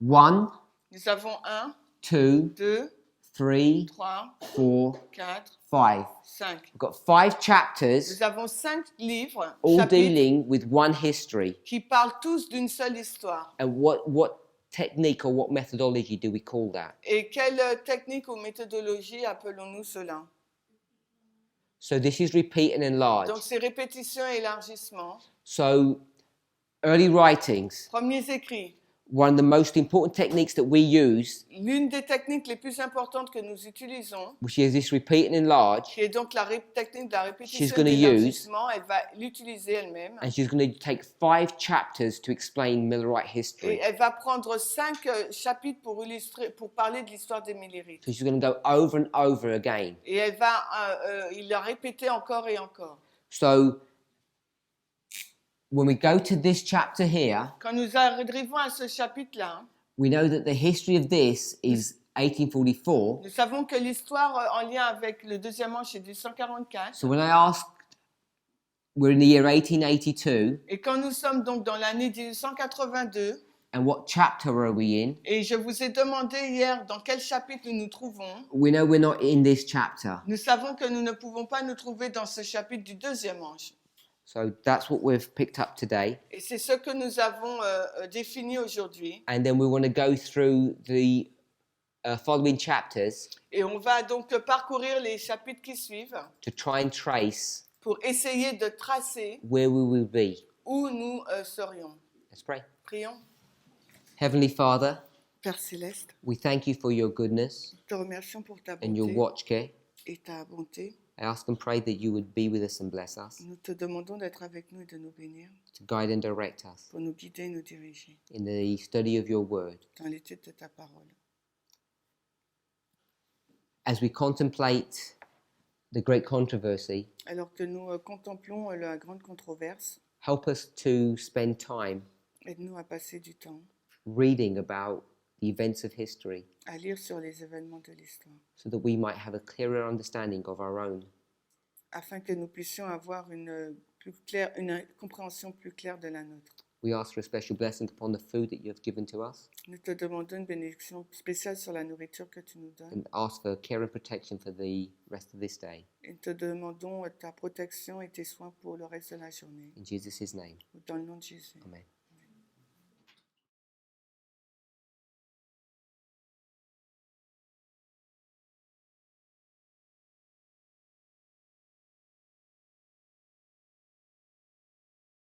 1, nous avons 1, 2, 2, 3, 3, 4, 4, 5. 5. We've got 5 chapters Nous avons 5 livres, all chapitres, dealing with one history. qui parlent tous d'une seule histoire. And what technique or what methodology do we call that? Et quelle technique ou méthodologie appelons-nous cela? So this is repeat and enlarge. Donc, c'est répétition et élargissement. So early writings, Premiers écrits. one of the most important techniques that we use, L'une des techniques les plus importantes que nous utilisons, which is this repeat and enlarge, qui est donc la technique de la She's répétition gonna et de l'élargissement, elle va l'utiliser elle-même. and she's going to take 5 chapters to explain Millerite Et history. elle va prendre 5 chapitres pour parler de l'histoire des Millérites. So she's going to go over and over again. Et elle va il l'a répété encore et encore. So when we go to this chapter here, Quand nous arrivons à ce chapitre-là, we know that the history of this is 1844. nous savons que l'histoire en lien avec le deuxième ange c'est 1844. So when I asked, we're in the year 1882, Et quand nous sommes donc dans l'année 1882, and what chapter are we in? et je vous ai demandé hier dans quel chapitre nous nous trouvons, We know we're not in this chapter. nous savons que nous ne pouvons pas nous trouver dans ce chapitre du deuxième ange. So that's what we've picked up today. Et c'est ce que nous avons défini aujourd'hui. And then we want to go through the following chapters Et on va donc parcourir les chapitres qui suivent to try and trace pour essayer de tracer where we will be. où nous serions. Let's pray. Prions. Heavenly Father, Père Céleste, we thank you for your goodness nous te remercions pour ta and your bonté watch care. et ta bonté. I ask and pray that you would be with us and bless us, Nous te demandons d'être avec nous et de nous bénir, to guide and direct us pour nous guider et nous diriger in the study of your word. dans l'étude de ta parole. As we contemplate the great controversy, Alors que nous contemplons la grande controverse, help us to spend time aide-nous à passer du temps reading about the events of history à lire sur les événements de l'histoire, so that we might have a clearer understanding of our own. afin que nous puissions avoir une compréhension plus claire de la nôtre. We ask for a special blessing upon the food that you have given to us, Nous te demandons une bénédiction spéciale sur la nourriture que tu nous donnes and ask for care and protection for the rest of this day. et te demandons ta protection et tes soins pour le reste de la journée. In Jesus' name, Dans le nom de Jésus. amen.